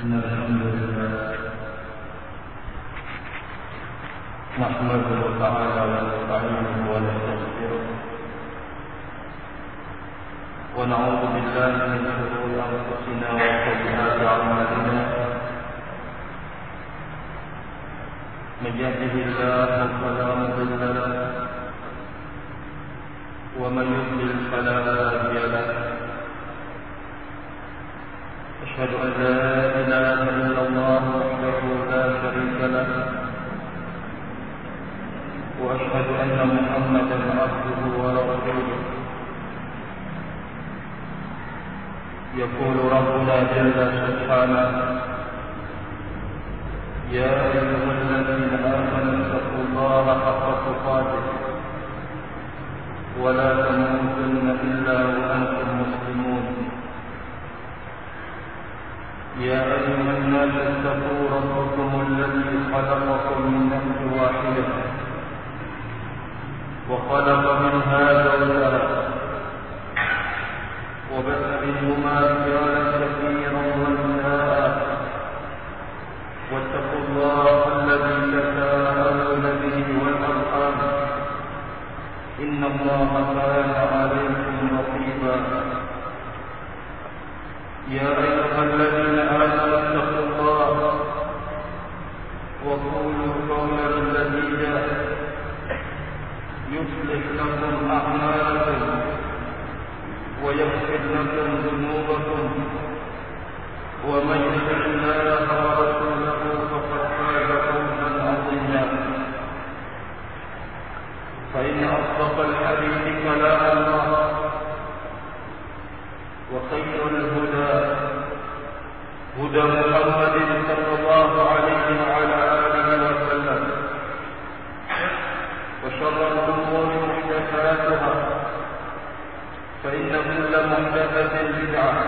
إن الحمد لله نحمده تعالى ونستعينه ونستغفره ونعوذ بالله من شرور أنفسنا وسيئات أعمالنا من يهده الله فلا مضل له ومن يضلل فلا هادي له أشهد أن لا إله إلا الله وحده لا شريك له وأشهد أن محمدا عبده ورسوله يقول ربنا جل سبحانه يا أيها الذين آمنوا اتقوا الله حق تقاته ولا تموتن إلا وأنتم مسلمون يا أيها الناس اتقوا ربكم الذي خلقكم من نفس واحدة وخلق منها زوجها وبث منهما رجالا كثيرا ونساء واتقوا الله الذي تساءلون به والأرحام إن الله كان عليكم رقيبا يا أيها الذين آمنوا اتقوا الله وقولوا قولا سديدا يصلح لكم أعمالكم ويغفر لكم ذنوبكم ومن يطع الله ورسوله فقد فاز فوزا عظيما فإن أصدق الحديث كلام الله وخير الهدى هدى محمد صلى الله عليه وعلى آله وسلم وشر الأمور محدثاتها فإن كل محدثة بدعة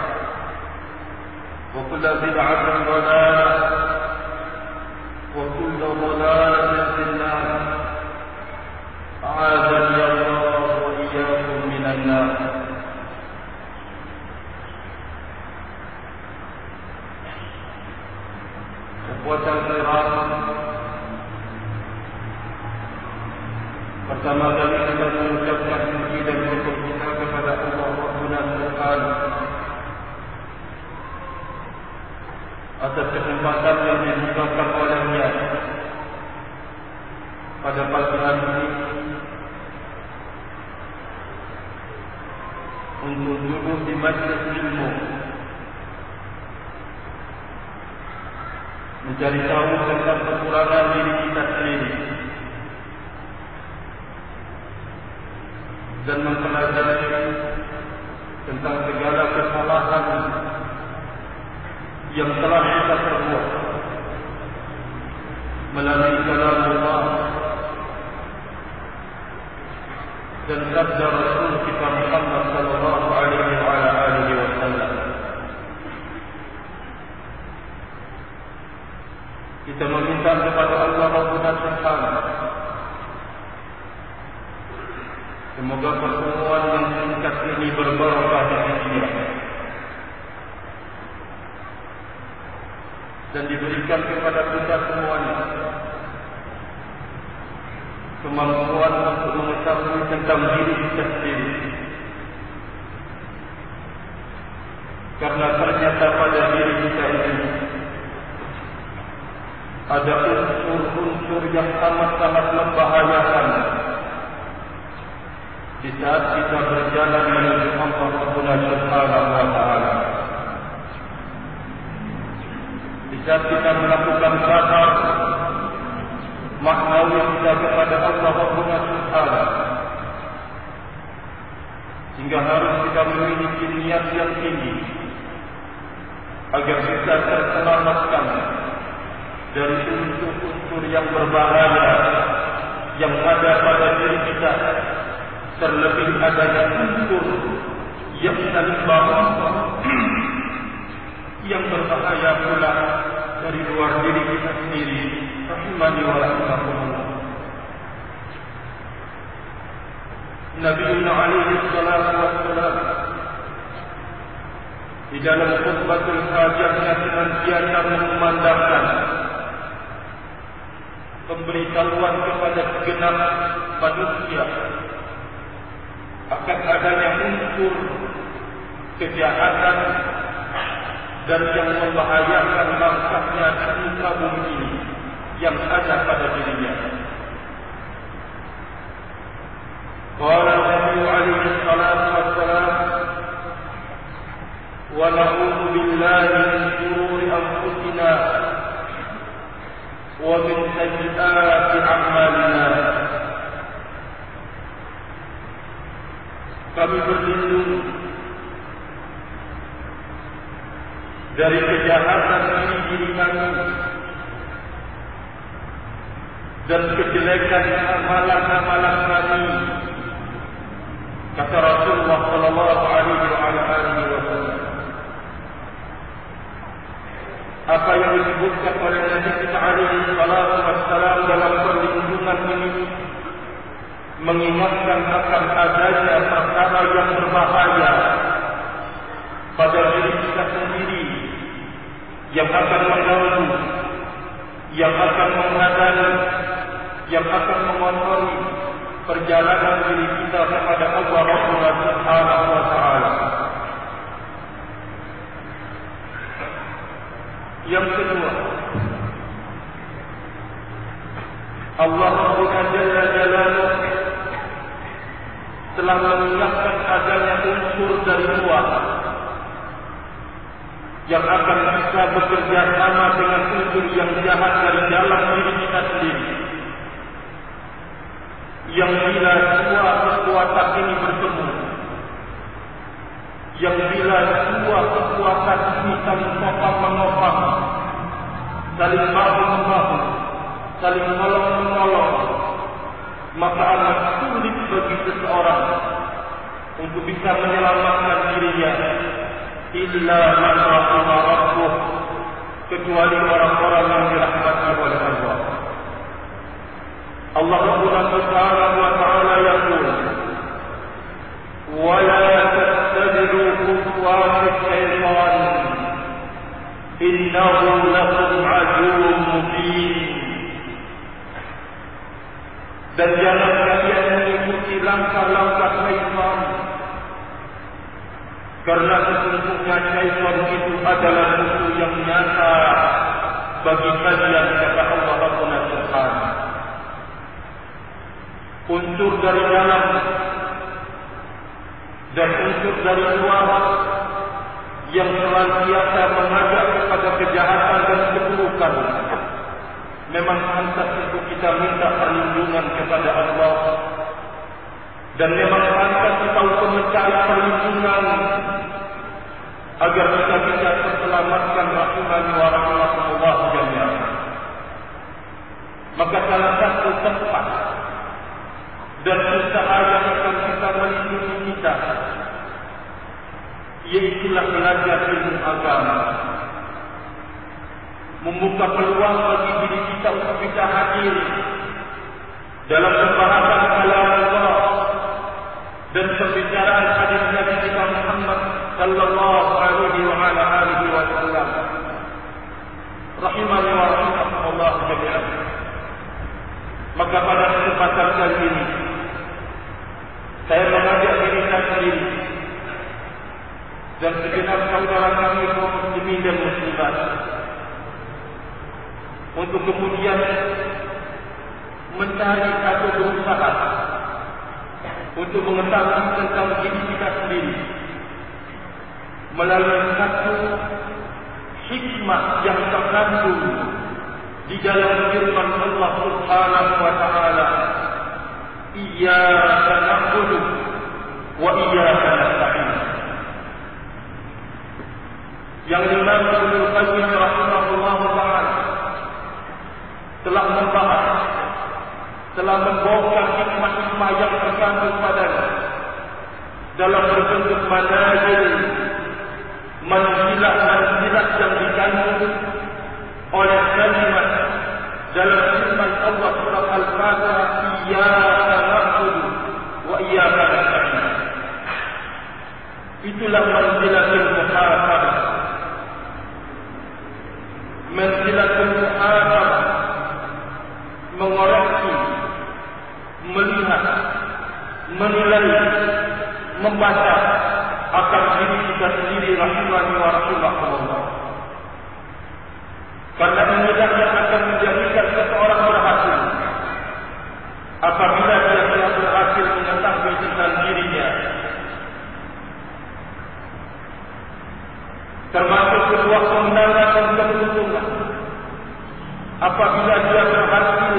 وكل بدعة ضلالة وكل ضلالة في النار أعاذني الله وإياكم من النار. Ikhwatal kiram, pertama kali kita mengucapkan puji dan syukur kita kepada Allah Rabbuna Subhanahu atas kesempatan yang diberikan olehnya pada pagi hari ini untuk duduk di majlis ilmu, mencari tahu tentang kekurangan diri kita sendiri dan mempelajari tentang segala kesalahan yang telah kita perbuat melalui kalam Allah dan sabda Rasul kita Muhammad sallallahu alaihi wasallam. Kita meminta kepada Allah Rabbuna Subhanahu semoga pertemuan yang singkat ini berbarakah dan hikmah dan diberikan kepada kita semuanya kemampuan untuk mengetahui tentang diri kita sendiri, karena ternyata pada diri kita ini ada unsur-unsur yang sangat-sangat membahayakan di saat kita berjalan menuju Allah Subhanahu wa ta'ala. Di saat kita melakukan sadar maknawi kita kepada Allah Subhanahu, sehingga harus kita memiliki niat yang tinggi agar bisa terselamatkan dari unsur-unsur yang berbahaya yang ada pada diri kita, terlebih adanya unsur yang saling bawa yang berbahaya pula dari luar diri kita sendiri. Rahimani wa rahimakumullah. Nabi alaihi salatu wassalam di dalam khutbatul hajatnya senantiasa mengumandangkan pemberitahuan kepada segenap manusia akan adanya unsur kejahatan dan yang membahayakan bangsanya di muka bumi ini yang ada pada dirinya. Qala Nabi alaihi salatu wassalam, wa na'udzu billahi min shururi anfusina wa min sayyiati a'malina. Kami berlindung dari kejahatan diri kami dan kejelekan amalan-amalan kami, kata Rasulullah sallallahu alaihi wasallam. Apa yang disebutkan oleh Nabi kita alaihi salatu wassalam dalam perlindungan ini mengingatkan akan adanya perkara yang berbahaya pada diri kita sendiri, yang akan mengganggu, yang akan menghadang, yang akan mengotori perjalanan diri kita kepada Allah Subhanahu wa taala. Yang kedua, Allah Jalla Jalaluhu telah mengingatkan adanya unsur dari luar yang akan bisa bekerja sama dengan unsur yang jahat dari dalam diri kita sendiri. Yang bila dua kekuatan ini bertemu, yang bila dua kekuatan ini saling topang-menopang, saling bahu-membahu, saling menolong-menolong, maka amat sulit bagi seseorang untuk bisa menyelamatkan dirinya, illa man rahimah rabbuh, kecuali orang-orang yang dirahmati oleh Allah. Allah Subhanahu wa ta'ala yaqul, wa la tattabi'u khutuwati syaitan innahu lakum aduwwun mubin. Dan jangan kalian mengikuti langkah-langkah syaitan, karena sesungguhnya syaitan itu adalah musuh yang nyata bagi kalian, kata Allah Rabbuna Subhanahu. Unsur dari dalam dan unsur dari luar yang senantiasa mengajak kepada kejahatan dan keburukan, memang pantas untuk kita minta perlindungan kepada Allah, dan memang pantas kita untuk mencari perlindungan agar kita bisa terselamatkan rahimani wa rahmatullah jami'an. Maka salah satu tempat dan usaha yang akan kita melindungi kita, iaitulah belajar ilmu agama, membuka peluang bagi diri kita untuk bisa hadir dalam pembahasan kalam Allah dan pembicaraan hadis Nabi kita Muhammad sallallahu alaihi wasallam. Rahimani wa rahmatullah jami'an. Maka pada kesempatan kali ini saya mengajak diri saya sendiri dan segenap saudara kami kaum muslimin dan muslimat untuk kemudian mencari atau berusaha untuk mengetahui tentang diri kita sendiri melalui satu hikmah yang terkandung di dalam firman Allah Subhanahu wa ta'ala, iyyaka na'budu wa iyyaka nasta'in. Yang Imam Ibnu Qayyim rahimahullah ta'ala telah membahas, telah membongkar hikmah-hikmah yang terkandung padanya dalam berbentuk manzilah yang dikandung oleh kalimat dalam firman Allah surah Al-Fatihah, iyyaka na'budu wa iyyaka nasta'in. itulah manzilatul muhasabah. Manzilatul muhasabah, mengoreksi, melihat, menilai, membaca akan diri kita sendiri rahimani wa rahimakumullah. Karena inilah yang akan menjadikan seseorang berhasil apabila dia telah berhasil mengetahui tentang dirinya. Termasuk sebuah kemenangan dan keberuntungan apabila dia berhasil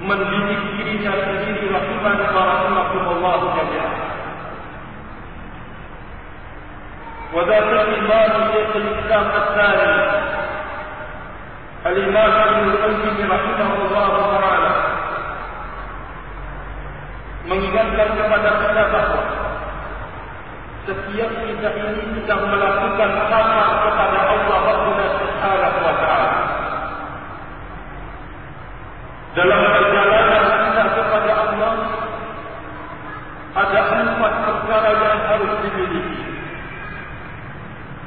mendidik dirinya sendiri rahimani wa rahimakumullah jami'an. وذلك الإمام شيخ الإسلام الثاني الإمام ابن القيم رحمه الله تعالى mengingatkan kepada kita bahawa setiap kita ini sedang melakukan safar kepada Allah Subhanahu wa taala. Dalam perjalanan kita kepada Allah ada 4 perkara yang harus dimiliki.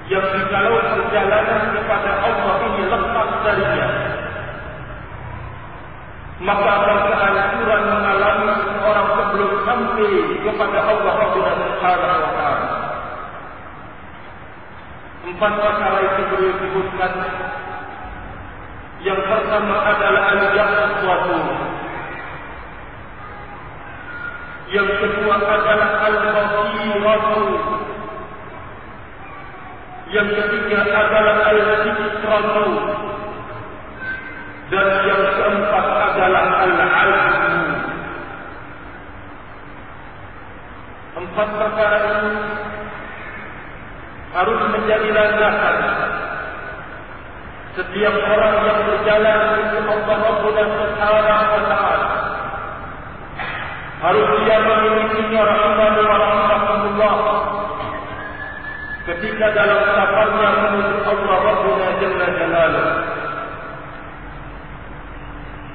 Yang jikalau perjalanan kepada Allah ini lepas darinya, maka akan kehancuran mengalami orang sebelum sampai kepada Allah Subhanahu wa taala. 4 perkara itu beliau sebutkan. Yang pertama adalah al-yaqzatu. Yang kedua adalah al-basiratu. Yang ketiga adalah al-fitratu. Dan yang keempat adalah al-azmu. 4 perkara ini harus menjadi landasan setiap orang yang berjalan menuju Allah Subhanahu wa taala. Harus dia memilikinya rahimani wa rahimakumullah ketika dalam safarnya menuju Allah Rabbuna Jalla Jalaluh.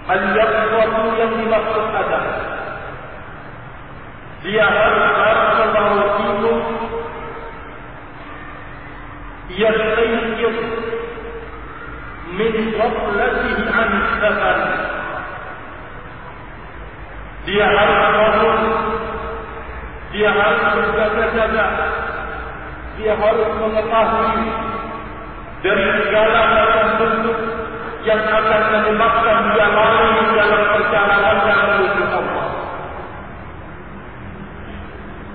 Al-yaqzatu yang dimaksud adalah dia harus membawa ilmu, yastayqid min ghaflatihi an safar. Dia harus bangun, dia harus berjaga-jaga, dia harus mengetahui dari segala macam bentuk yang akan menyebabkan dia lalai dalam perjalanan yang menuju Allah.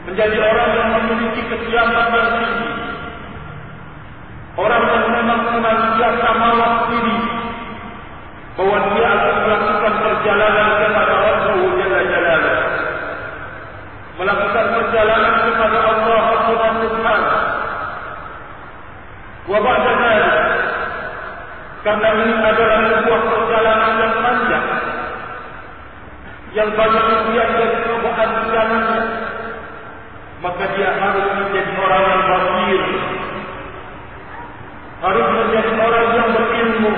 Menjadi orang yang memiliki kesiapan dan tinggi, orang yang memang senantiasa mawas diri bahwa dia akan melakukan perjalanan kepada Allah Jalla Jalaluh, melakukan perjalanan kepada Allah Subhanahu wa taala. Wa ba'da dzalik, karena ini adalah sebuah perjalanan yang panjang, yang banyak ujian dan cobaan di dalamnya, maka dia harus menjadi orang yang basir, harus menjadi orang yang berilmu.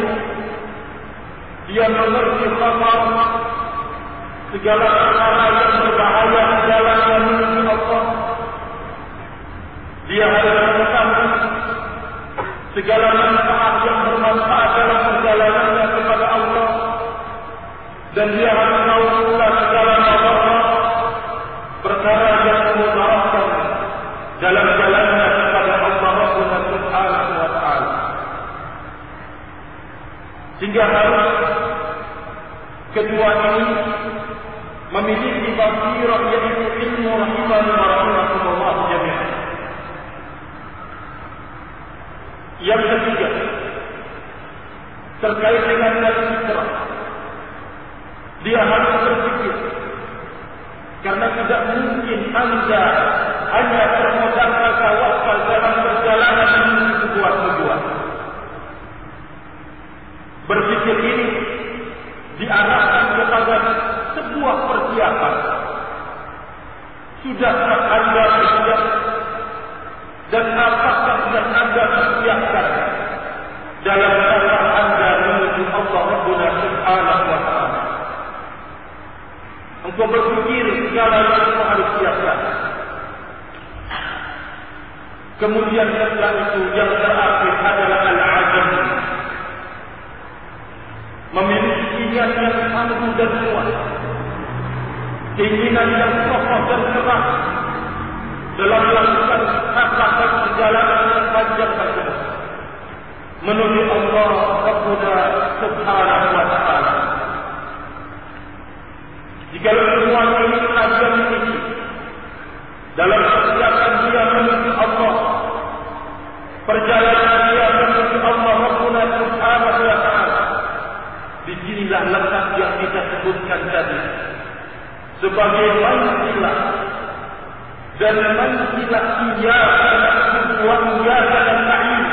Dia mengerti khabar segala perkara yang berbahaya di dalam menuju Allah. Dia harus mengetahui segala manfaat yang bermanfaat dalam perjalanannya kepada Allah, dan dia harus tahu pula segala masalah perkara yang memudaratkan dalam jalannya kepada Allah Subhanahu wa taala. Sehingga harus kedua ini memiliki basirah, yaitu ilmu rahimani wa rahimakumullah jami'an. Yang ketiga terkait dengan al-fitrah, dia harus berpikir, karena tidak mungkin anda hanya termodalkan tawakal dalam perjalanan menuju sebuah tujuan. Berpikir ini diarahkan kepada sebuah persiapan. Sudahkah anda bersiap? Dan apakah yang anda persiapkan dalam safar anda menuju Allah Rabbuna Subhanahu wa taala? Engkau berpikir segala yang engkau harus siapkan. Kemudian setelah itu yang terakhir adalah al-azam, memiliki niat yang tangguh dan kuat, keinginan yang kokoh dan keras dalam melakukan kata perjalanan yang panjang tersebut menuju Allah Rabbuna Subhanahu wa Ta'ala. Jika semua ini akan dimiliki dalam perjalanan dia menuju Allah, perjalanan dia menuju Allah Rabbuna Subhanahu wa Ta'ala, disinilah letak yang kita sebutkan tadi sebagai manzilah dan manzilah iyyaka na'budu wa iyyaka nasta'in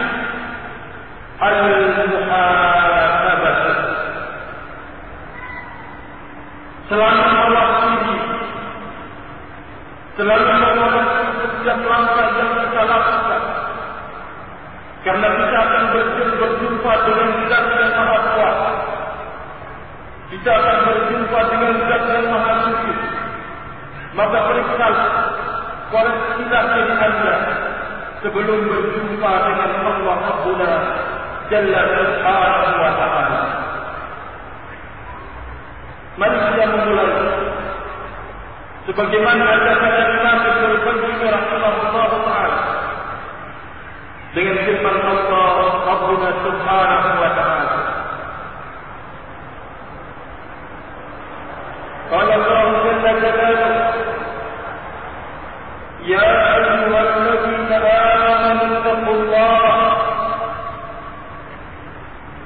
al-muhasabah. Selalu mewakili, selalu mewakili setiap langkah yang kita lakukan, karena kita akan berjumpa dengan Zat yang Maha Kuasa. Kita akan berjumpa dengan Zat yang Maha Suci. Maka periksalah, koreksilah diri Anda sebelum berjumpa dengan Allah Rabbuna Jalla Subhanahu wa Ta'ala. Mari kita memulai sebagaimana kata Imam Ibnu Qayyim rahimahullah ta'ala dengan firman Allah Rabbuna Subhanahu wa Ta'ala. Qala Allah Jalla Jalaluhu, ya ayyuhalladzina amanu taqullaha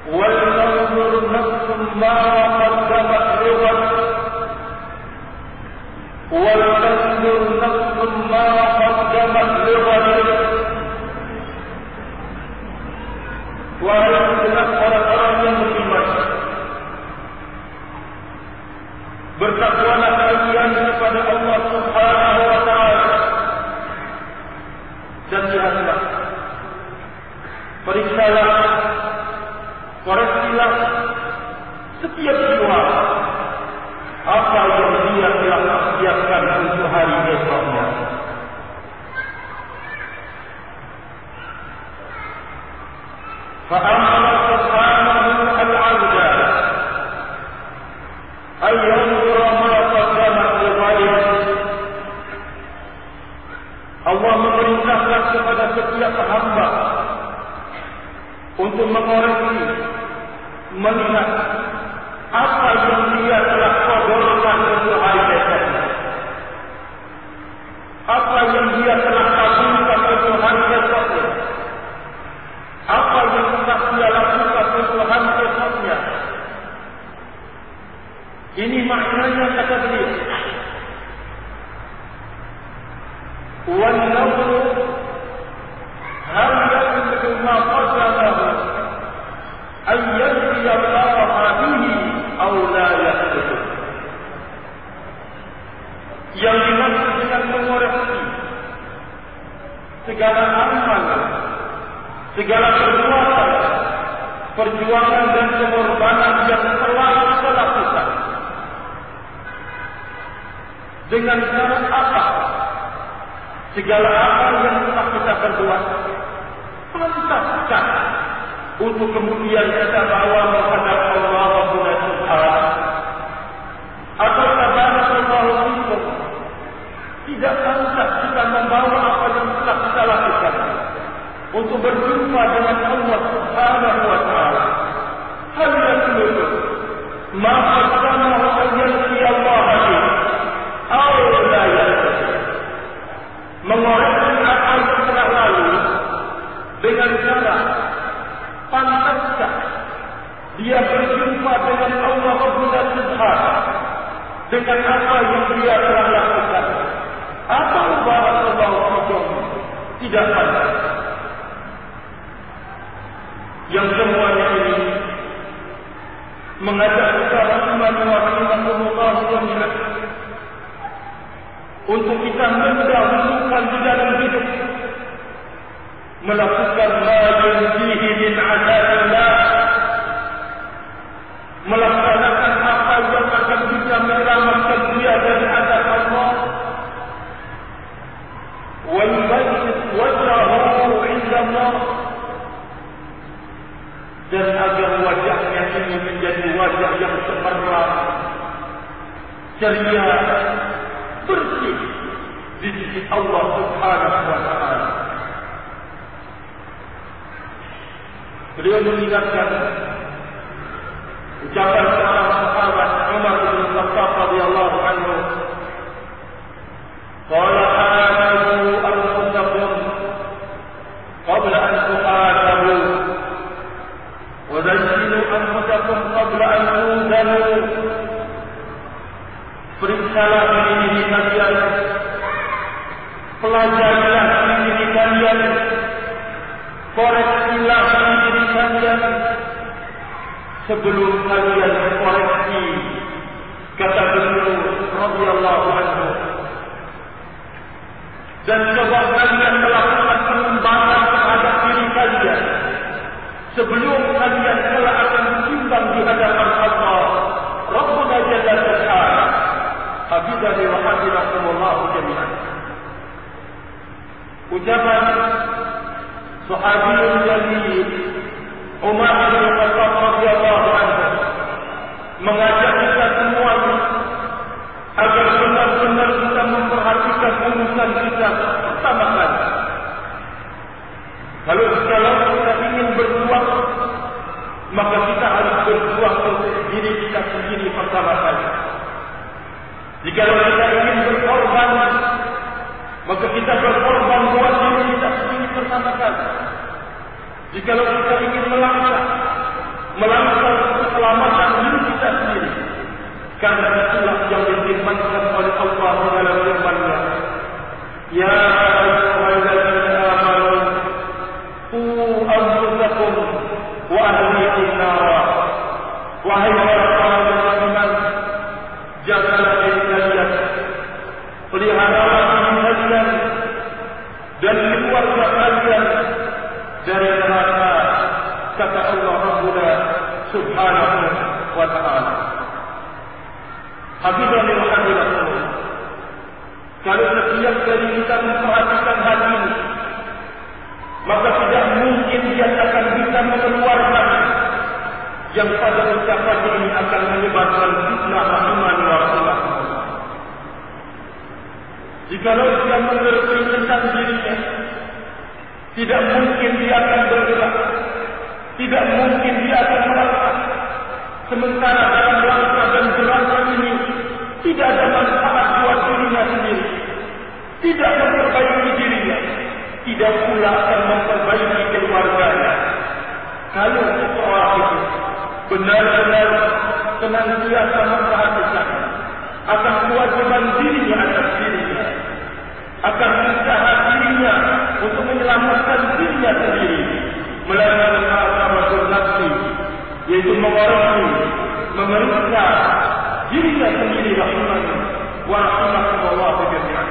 wal tanzur nafsum ma qaddamat lighad wal tanzur nafsum ma qaddamat lighad. Wahai orang-orang yang beriman, bertakwalah kalian kepada Allah Subhanahu wa Ta'ala, dan lihatlah, periksalah, koreksilah setiap jiwa apa yang dia telah persiapkan untuk hari esoknya. Fa'amara subhanahu al-'abda ayyanzura ma qaddamat lighayah. Allah memerintahkan kepada setiap hamba untuk mengoreksi, melihat apa yang dia telah kodorkan untuk hari esoknya, apa yang dia telah kabulkan untuk hari esoknya, apa yang telah dia lakukan untuk hari esoknya. Ini maknanya kata beliau, وَالنَّظْرُ هَلْ يَمْلِكُ مَا قَدَّمَهُ أَنْ يَجْزِيَ اللَّهَ بِهِ أَوْ لَا يَحْدُثُ. Yang dimaksud dengan mengoreksi segala amal, segala perbuatan, perjuangan dan pengorbanan yang telah kita lakukan, dengan cara apa? Segala amal yang telah kita perbuat, pantaskah untuk kemudian kita bawa menghadap Allah Rabbuna Subhanahu? Atau tabarakallahu fikum, tidak pantas kita membawa apa yang telah kita lakukan untuk berjumpa dengan Allah Subhanahu wa Ta'ala? Hal yaqulu ma qaddamahu an yalqi Allah bihi aw la yalqi. Mengoreksi apa yang telah lalu dengan cara pantaskah dia berjumpa dengan Allah Rabbuna Subhanahu dengan apa yang dia telah lakukan? Apa barakallahu fikum? Tidak pantas. Yang semuanya ini mengajak kita rahimahullah jami'an untuk kita mendahulukan di dalam hidup melakukan ma yanjihi min 'adzabillah, melaksanakan apa yang akan bisa menyelamatkan dia dari azab Allah, wa yubayyit wajhahu ceria, bersih di sisi Allah Subhanahu wa taala. Beliau mengingatkan ucapan seorang sahabat Umar bin Khattab radhiyallahu anhu, qala hadabu anfusakum qabla an tuhasabu wa zayyinu anfusakum qabla an tuzanu. Periksalah diri kalian, pelajarilah diri kalian, koreksilah diri kalian sebelum kalian koreksi, kata beliau radhiyallahu anhu. Dan coba kalian melakukan pengembangan terhadap diri kalian sebelum kalian kelak akan ditimbang di hadapan Allah Rabbuna Jalla Jalaluhu. Hafizani wa hafizakumullah jami'an. Ucapan sahabiyul jalil Umar bin Khattab radhiyallahu anhu mengajak kita semuanya agar benar-benar kita memperhatikan urusan kita pertama kali. Kalau kita ingin berjuang, maka kita harus berjuang untuk diri kita sendiri pertama kali. Jika kita ingin berkorban, maka kita berkorban buat diri kita sendiri pertama kali. Jika kita ingin melangkah untuk keselamatan diri kita sendiri, karena itulah yang difirmankan oleh Allah dalam firman-Nya, ya ayyuhalladzina amanu qu anfusakum wa ahlikum nara. Wahai orang-orang yang beriman, jagalah diri kalian, peliharalah diri kalian dan keluarga kalian dari neraka, kata Allah Rabbuna Subhanahu wa ta'ala. Hafizani wa hafizakumullah. Kalau setiap dari kita memperhatikan hal ini, maka tidak mungkin dia akan bisa mengeluarkan yang pada ucapan ini akan menyebabkan fitnah rahimani wa rahimakumullah. Jikalau dia mengerti tentang dirinya, tidak mungkin dia akan bergerak, tidak mungkin dia akan melangkah. Sementara dalam langkah dan gerakan ini tidak ada manfaat buat dirinya sendiri, tidak memperbaiki dirinya, tidak pula akan memperbaiki keluarganya. Kalau seseorang itu benar-benar senantiasa memperhatikan akan kewajiban dirinya atas dirinya, akan usaha dirinya untuk menyelamatkan dirinya sendiri melalui muhasabah nafsi, yaitu mengoreksi, memeriksa dirinya sendiri rahimani wa rahimakumullah jami'an.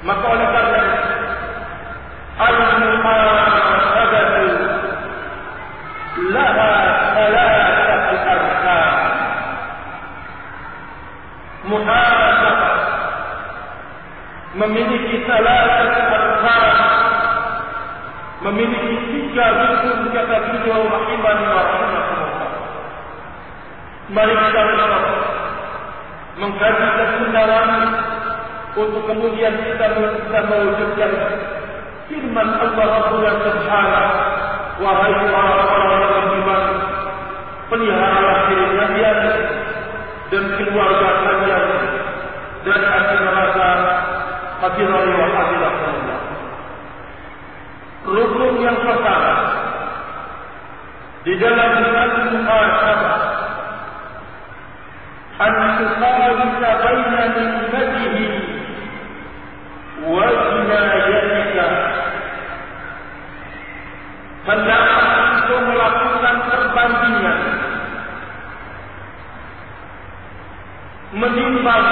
Maka oleh karena al-muhasabatu laha thalathatu arkan. Muhasabah memiliki thalathatu arkan, memiliki 3 rukun, kata beliau rahimani wa rahimakumullah. Mari kita mengkaji kebenaran untuk kemudian kita mewujudkan firman Allah Rabbuna Subhanahu, wahai orang-orang yang beriman, peliharalah diri kalian dan keluarga kalian dari api neraka. Hafizani wa hafizakumullah. Rukun yang pertama di dalam al-muhasabah, an tuqawisa baina ni'matihi wa jinayatika. Hendaklah untuk melakukan perbandingan, menimbang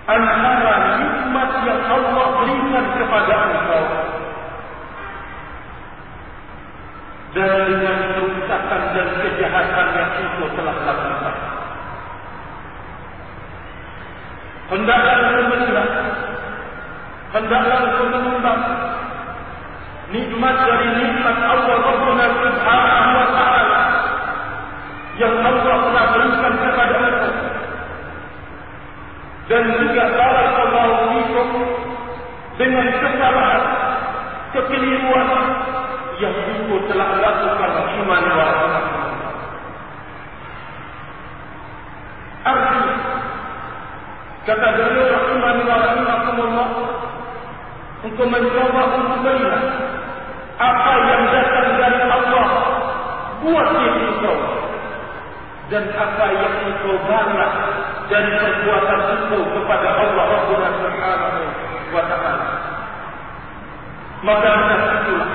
antara nikmat yang Allah berikan kepada engkau dan dengan kerusakan dan kejahatan yang itu telah lakukan. Hendaklah melihat, hendaklah menimbang nikmat dari nikmat Allah Rabbuna Subhanahu wa ta'ala yang Allah dan juga barakallahu fikum dengan kesalahan, kekeliruan yang dulu telah lakukan iman wa arti kata beliau rahimani wa rahimakumullah, engkau mencoba untuk melihat apa yang datang dari Allah buat diri engkau, dan apa yang engkau balas dari perbuatan engkau kepada Allah Rabbuna Subhanahu wa ta'ala. Maka dengan itulah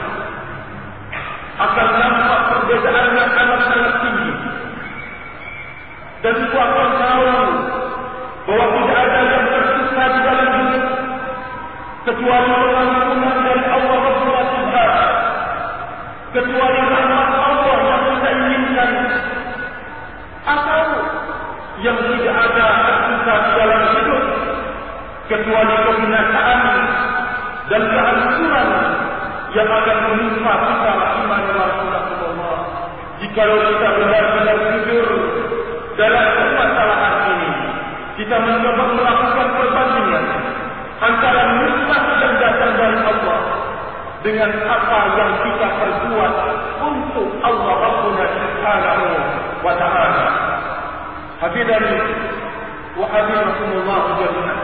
akan nampak perbedaannya amat sangat tinggi, dan engkau akan tahu bahwa tidak ada yang tersisa di dalam dunia kecuali pengampunan dari Allah Rabbuna Subhanahu, kecuali rahmat Allah yang kita inginkan, atau yang tidak ada tersisa di dalam hidup kecuali kebinasaan dan kehancuran yang akan menimpa kita iman wa rasulullah. Jikalau kita benar-benar jujur dalam permasalahan ini, kita mencoba melakukan perbandingan antara nikmat yang datang dari Allah dengan apa yang kita perbuat untuk Allah Rabbuna Subhanahu wa ta'ala. Hadirin wa hadiratullah jami'an.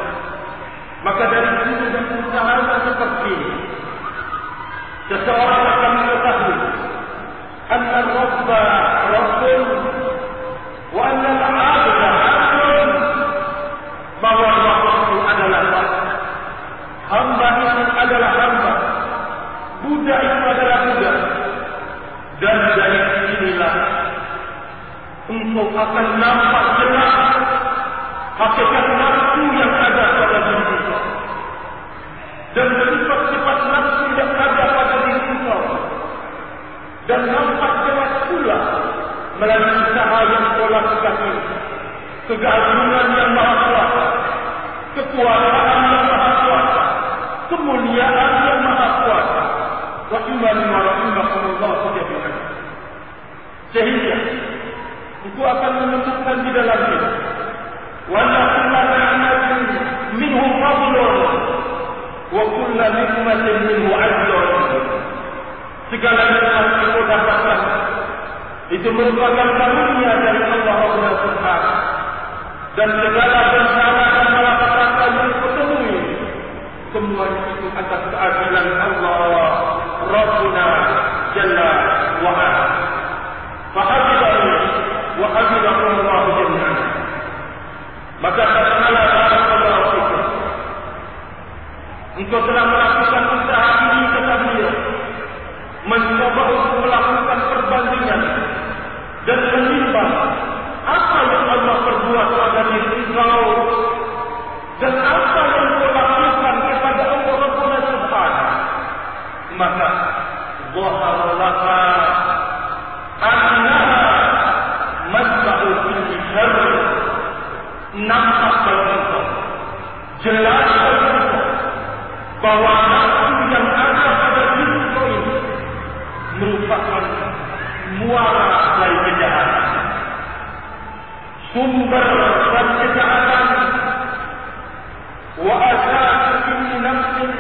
Maka dari sini dan usaha seperti ini, seseorang akan mengetahui anna Rabba Rabbun wa anna al-'abda 'abdun, bahwa Allah itu adalah hamba, itu adalah hamba, budak itu adalah budak. Dan dari sinilah engkau akan nampak jelas hakikat nafsu yang ada pada diri engkau, dan sifat-sifat nafsu yang ada pada diri engkau, dan nampak jelas pula melalui usaha yang kau lakukan ini, keagungan yang maha kuasa, kekuasaan yang maha kuasa, kemuliaan yang maha kuasa. Wa imani wa rahimakumullah jami'an. Sehingga engkau akan menemukan di dalam diri wala kullu ni'matin minhu fadlun wa kullu nikmatin minhu 'adlun. Segala nikmat yang kau dapatkan itu merupakan karunia dari Allah Subhanahu, dan segala bencana dan malapetaka yang kau temui semuanya itu atas keadilan Allah Rabbuna Jalla wa Ala. Fahadidani wa hadidakumullah jami'an. Maka tatkala barakallahu fikum engkau telah melakukan usaha ini kata beliau, mencoba untuk melakukan perbandingan dan menimbang apa yang Allah perbuat pada diri engkau dan apa yang kau lakukan kepada Allah Rabbuna Subhanahu, maka dhahara laka annaha masba'u kulli syarr, nampak bagi engkau, jelas bagi engkau bahwa nafsu yang ada pada diri engkau ini merupakan muara dari kejahatan, sumber dari kejahatan, wa asas kulli nafsin,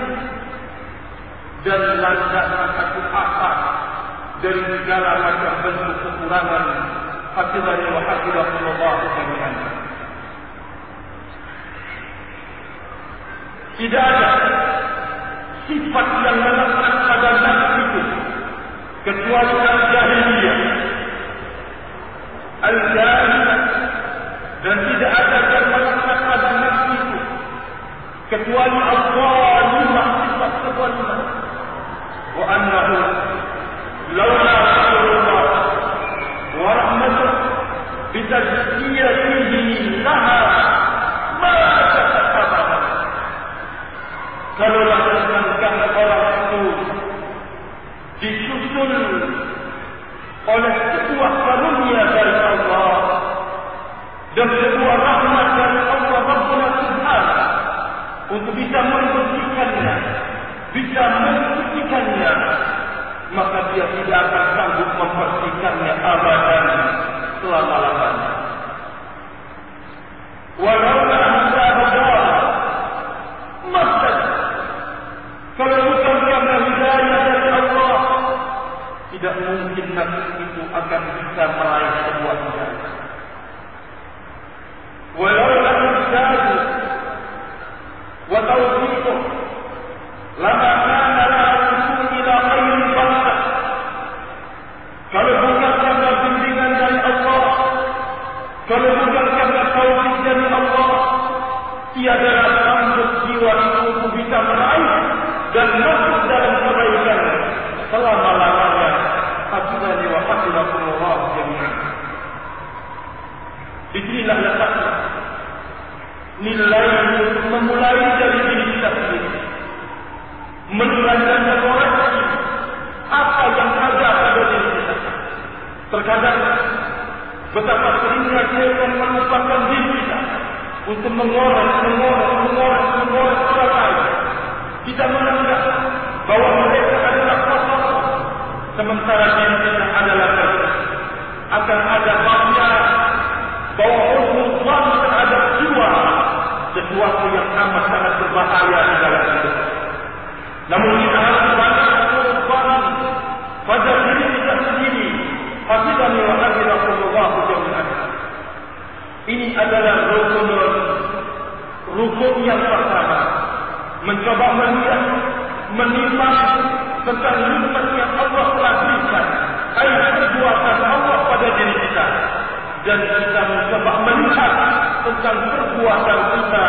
dan landasan satu asas dari segala macam bentuk kekurangan. Hafizani wa hafizakumullah jami'an. Tidak ada sifat yang melekat pada nafsu itu kecuali al-jahiliyah, al-jahiliyah, dan tidak ada yang melekat pada nafsu itu kecuali al-zalimah, sifat kezalimah. Wa annahu laula fadlullah wa rahmatuh bitazkiyatihi laha ma tasababa. Kalau langkah orang itu disusul oleh sebuah karunia dari Allah dan sebuah rahmat dari Allah Rabbuna Subhanahu untuk bisa membersihkannya, bisa mensucikannya, maka dia tidak akan sanggup membersihkannya abadan selama-lamanya. Walau la taufiq lama kana la usul ila khairil bashar. Kalau bukan karena bimbingan dari Allah, kalau bukan karena taufik dari Allah, tiada sanggup jiwa itu bisa meraih dan masuk dalam kebaikan selama-lamanya. Hafizani wa hafizakumullah jami'an. Disinilah letaknya nilai untuk memulai dari diri kita sendiri, menilai dan mengoreksi apa yang ada pada diri kita. Terkadang betapa seringnya kita melupakan diri kita untuk mengorek orang lain. Kita menganggap bahwa mereka adalah kotor, sementara diri kita adalah bersih. Akan ada bahaya bahwa hubungan terhadap jiwa sesuatu yang amat sangat berbahaya di dalam hidup. Namun kita harus banyak hubungan pada diri kita sendiri. Hafizani wa hafizakumullah jami'an. Ini adalah rukun yang pertama. Mencoba melihat, menimbang tentang nikmat yang Allah telah berikan, perbuatan Allah pada diri kita, dan kita mencoba melihat tentang perbuatan kita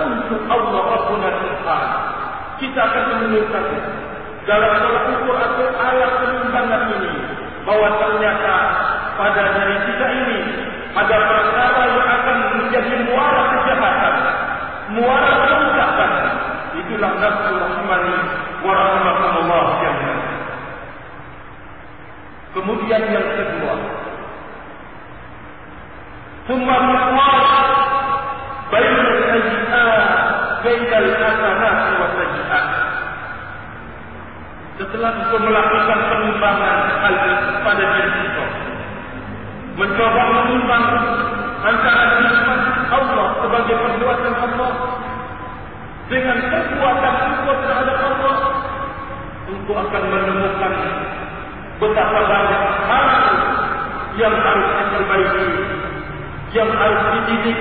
untuk Allah Rabbuna Subhanahu. Kita akan menemukan dalam Al-Quran atau ayat penimbangan ini bahwa ternyata pada diri kita ini ada perkara yang akan menjadi muara kejahatan, muara kerusakan. Itulah nafsu rahmani wa rahmatullah jami'an. Kemudian yang kedua, thumma miqwal bainal sayyi'at bainal hasanat wa sayyi'at. Setelah itu melakukan penimbangan hal pada diri kita, mencoba menimbang antara nikmat Allah sebagai perbuatan Allah dengan perbuatan kita terhadap Allah, engkau akan menemukan betapa banyak hal yang harus diperbaiki, yang harus dididik,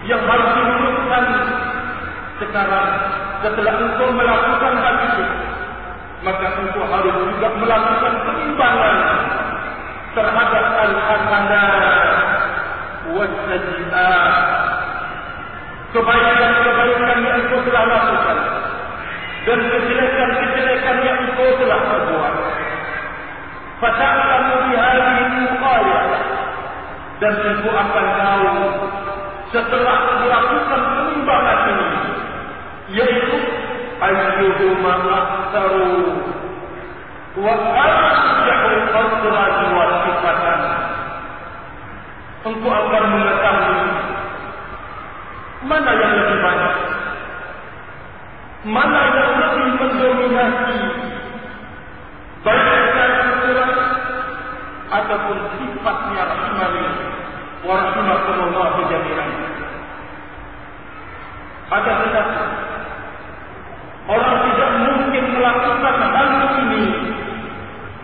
yang harus diluruskan. Sekarang setelah engkau melakukan hal itu, maka engkau harus juga melakukan penimbangan terhadap al-hasanat wa sayyi'at, kebaikan-kebaikan yang engkau telah lakukan dan kejelekan-kejelekan yang engkau telah perbuat. Fata'lamu bihadhihi al-muqayah, dan engkau akan tahu setelah melakukan penimbangan ini, yaitu ayyuhuma aktsaru wa arjahu qadran wa sifatan. Engkau akan mengetahui mana yang lebih banyak, mana yang lebih mendominasi, baik secara ukuran ataupun sifatnya rahmani wa rahimakumullah jami'an. Ada tetapi orang tidak mungkin melakukan hal ini,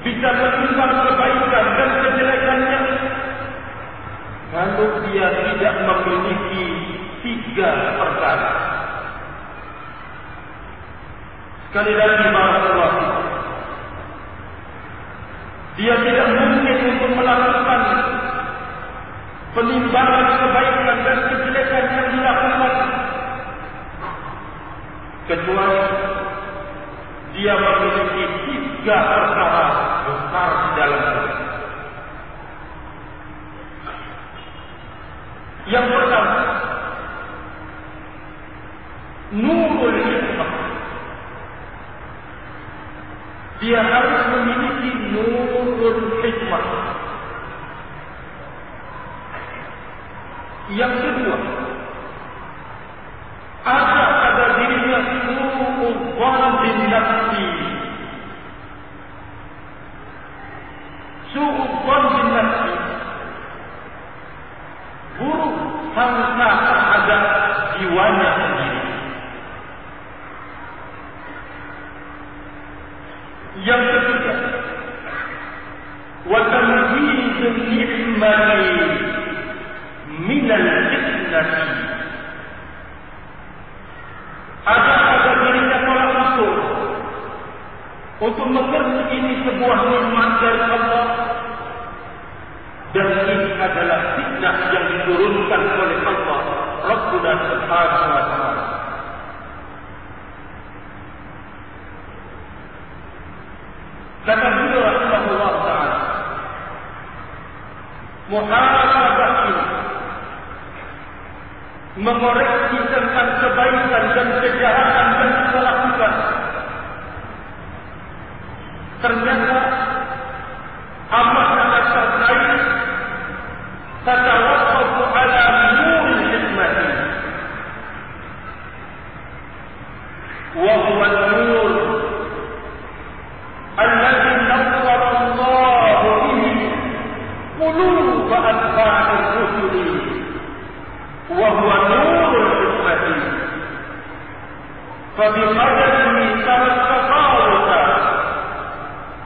bisa menimbang kebaikan dan kejelekannya, kalau dia tidak memiliki tiga perkara. Sekali lagi barakallahu fikum, dia tidak mungkin untuk melakukan penimbangan kebaikan dan kejelekan yang dilakukan kecuali dia memiliki tiga perkara besar di dalam hidup. Yang pertama, nurul hikmah. Dia harus memiliki nurul hikmah. Yang kedua, ada pada dirinya su'udzan bin nafsi. Su'udzan bin nafsi, buruk sangka terhadap jiwanya sendiri. Yang ketiga, wa tamyizun ni'mati minal fitnati. Ada untuk mengerti ini sebuah nikmat dari Allah, dan ini adalah fitnah yang diturunkan oleh Allah Rabbuna Subhanahu wa Ta'ala. Kata beliau rahimahullah ta'ala, muhasabah ini mengoreksi tentang kebaikan dan kejahatan yang kita lakukan. Ternyata amat sangat terkait tatawaqafu ala nuril hikmati wa huwa an-nur alladhi nawwara Allahu bihi qulub atba'ir rusuli wa huwa nurul hikmati fa bi qadrihi tartafawta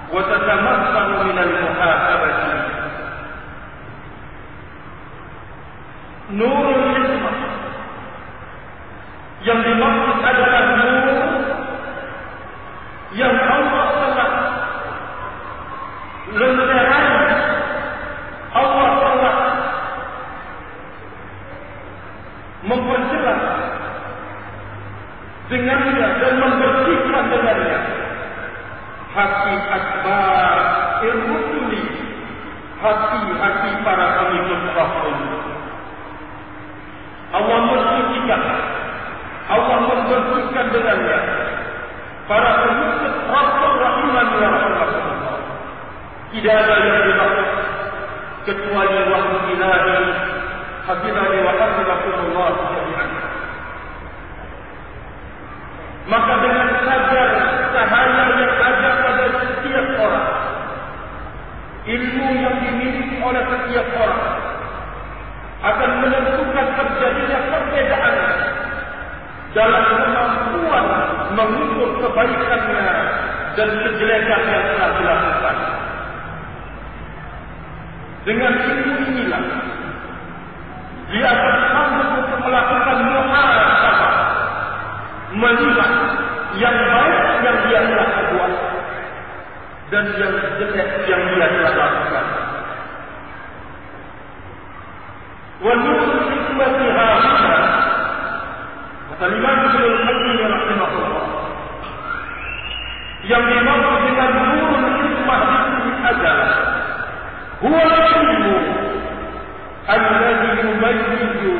wa tatamassal min al-muhasabati. Nurul hikmah yang dimaksud adalah nur yang Allah telah lenterai, Allah telah memperjelas dengannya dan membersihkan dengannya hati akbar irrusuli, hati-hati para pengikut Rasul. Allah mensucikan, Allah membersihkan dengannya para pengikut Rasul rahimani wa rahmatullah. Tidak ada yang dimaksud kecuali wahyu ilahi hafizani wa hafizakumullah jami'an. Maka dengan sadar cahaya yang ada pada setiap orang, ilmu yang dimiliki oleh setiap orang akan menentukan terjadinya perbedaan dalam kemampuan mengukur kebaikannya dan kejelekan yang telah dilakukan. Dengan ilmu inilah dia akan sanggup untuk melakukan muhasabah, melihat yang baik yang dia telah buat dan yang jelek yang dia telah lakukan. Wa nurul hikmati hahuna, kata Imam Ibnul Qayyim rahimahullah, yang dimaksud dengan nurul hikmah ini adalah huwa al-ilmu alladhi yumayyizu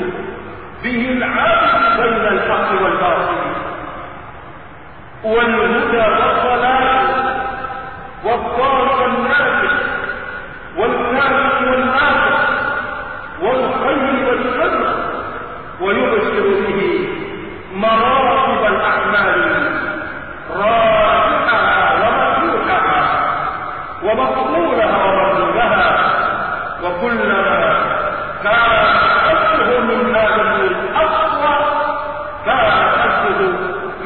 bihi al-'abd baina al-haqq wal-batil wal-huda wal-dhalal wal-dhalal wal-nafiq wal-nafiq wal-nafiq wal-khayr wal-shar wa yubshiru bihi maratib al-a'mal ra'ihaha wa makruhaha wa maqbulaha wa mardulaha wa kullama kana asluhu min hadha al-aqwa kana asluhu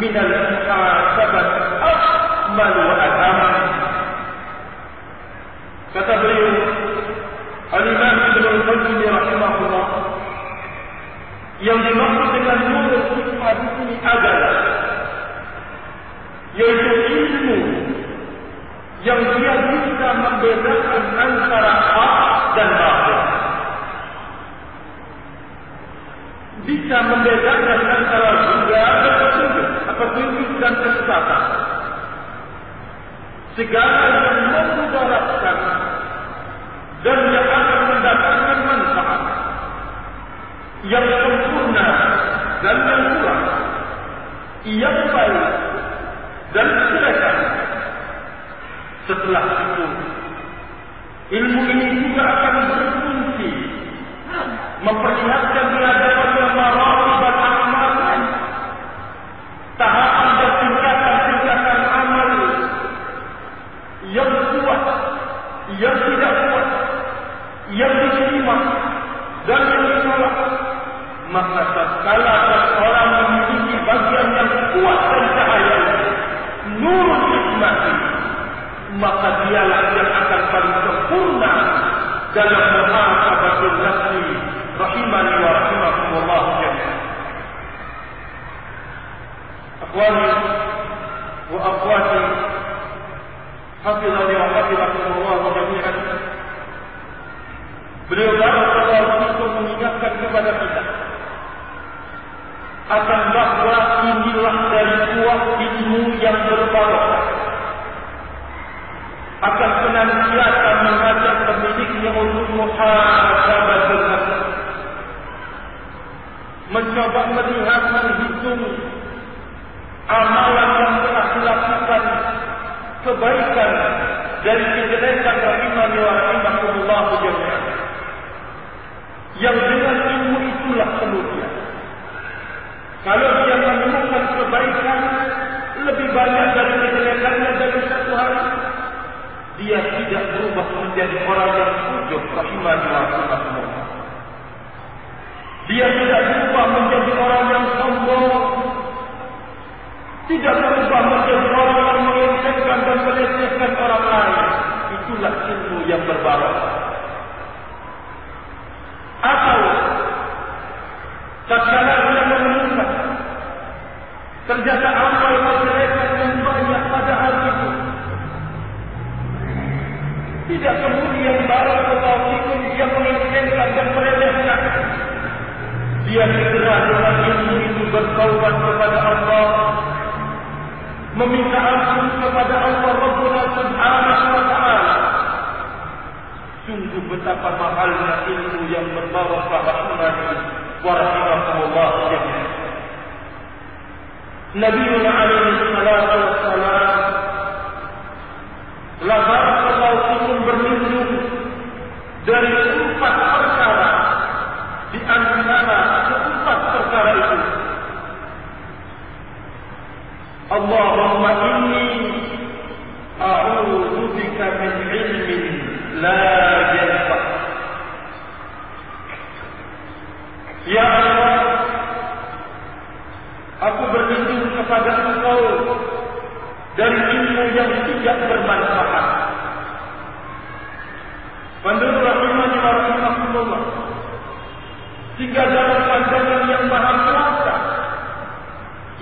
min al-muhasabah akmal wa adham. Kata beliau Al-Imam Ibnul Qayyim rahimahullah, yang dimaksud dengan nurul hikmah di sini adalah yaitu ilmu yang dia bisa membedakan antara hak dan batil, bisa membedakan antara huda dan petunjuk dan kesesatan, segala yang memudaratkan dan yang akan mendatangkan manfaat, yang sempurna dan yang kurang, yang baik dan silakan. Setelah itu, ilmu ini juga akan berfungsi memperlihatkan di hadapan maratib al-a'mal, tahapan dan tingkatan-tingkatan amal yang kuat, yang tidak kuat, yang diterima dan yang ditolak. Maka tatkala seorang memiliki bagian yang kuat dan cahaya nurul hikmah, maka dialah yang akan paling sempurna dalam muhasabatul nafsi rahimani wa rahimakumullah jami'an. Akhwani wa akhwati hafizani wa hafizakumullah jami'an. Beliau barakallahu mengingatkan kepada kita akan bahwa inilah dari buah ilmu yang berbarokah, akan senantiasa mengajak pemiliknya untuk muhasabah, mencoba melihat, menghitung amalan yang telah dilakukan, kebaikan dari kejelekan, rahimani wa rahimakumullah jami'an. Yang dengan ilmu itulah kemudian, kalau dia menemukan kebaikan lebih banyak dari kejelekannya dari satu hari, dia tidak berubah menjadi orang yang ujub, rahimani wa rahimakumullah. Dia tidak berubah menjadi orang yang sombong, tidak berubah menjadi orang yang mengecekkan dan melecehkan orang lain. Itulah ilmu yang berbarokah. Atau tatkala dia menemukan ternyata amal kejelekan yang banyak pada hari itu, tidak kemudian barakallahu fikum dia mengecekkan dan melecehkan, dia segera dengan ilmu itu bertaubat kepada Allah, meminta ampun kepada Allah Rabbuna Subhanahu wa ta'ala. Sungguh betapa mahalnya ilmu yang berbarokah, rahimani wa rahimakumullah jami'an. Nabiuna alaihi salatu wassalam la barakallahu fikum berlindung dari 4 perkara. Di antara 4 perkara itu, Allahumma inni a'udzu bika min ilmin la yanfa'. Ya Allah, aku berlindung kepada Engkau dari ilmu yang tidak bermanfaat. Penduduk rahimani wa rahimakumullah, sehingga dalam pandangan yang maha kuasa,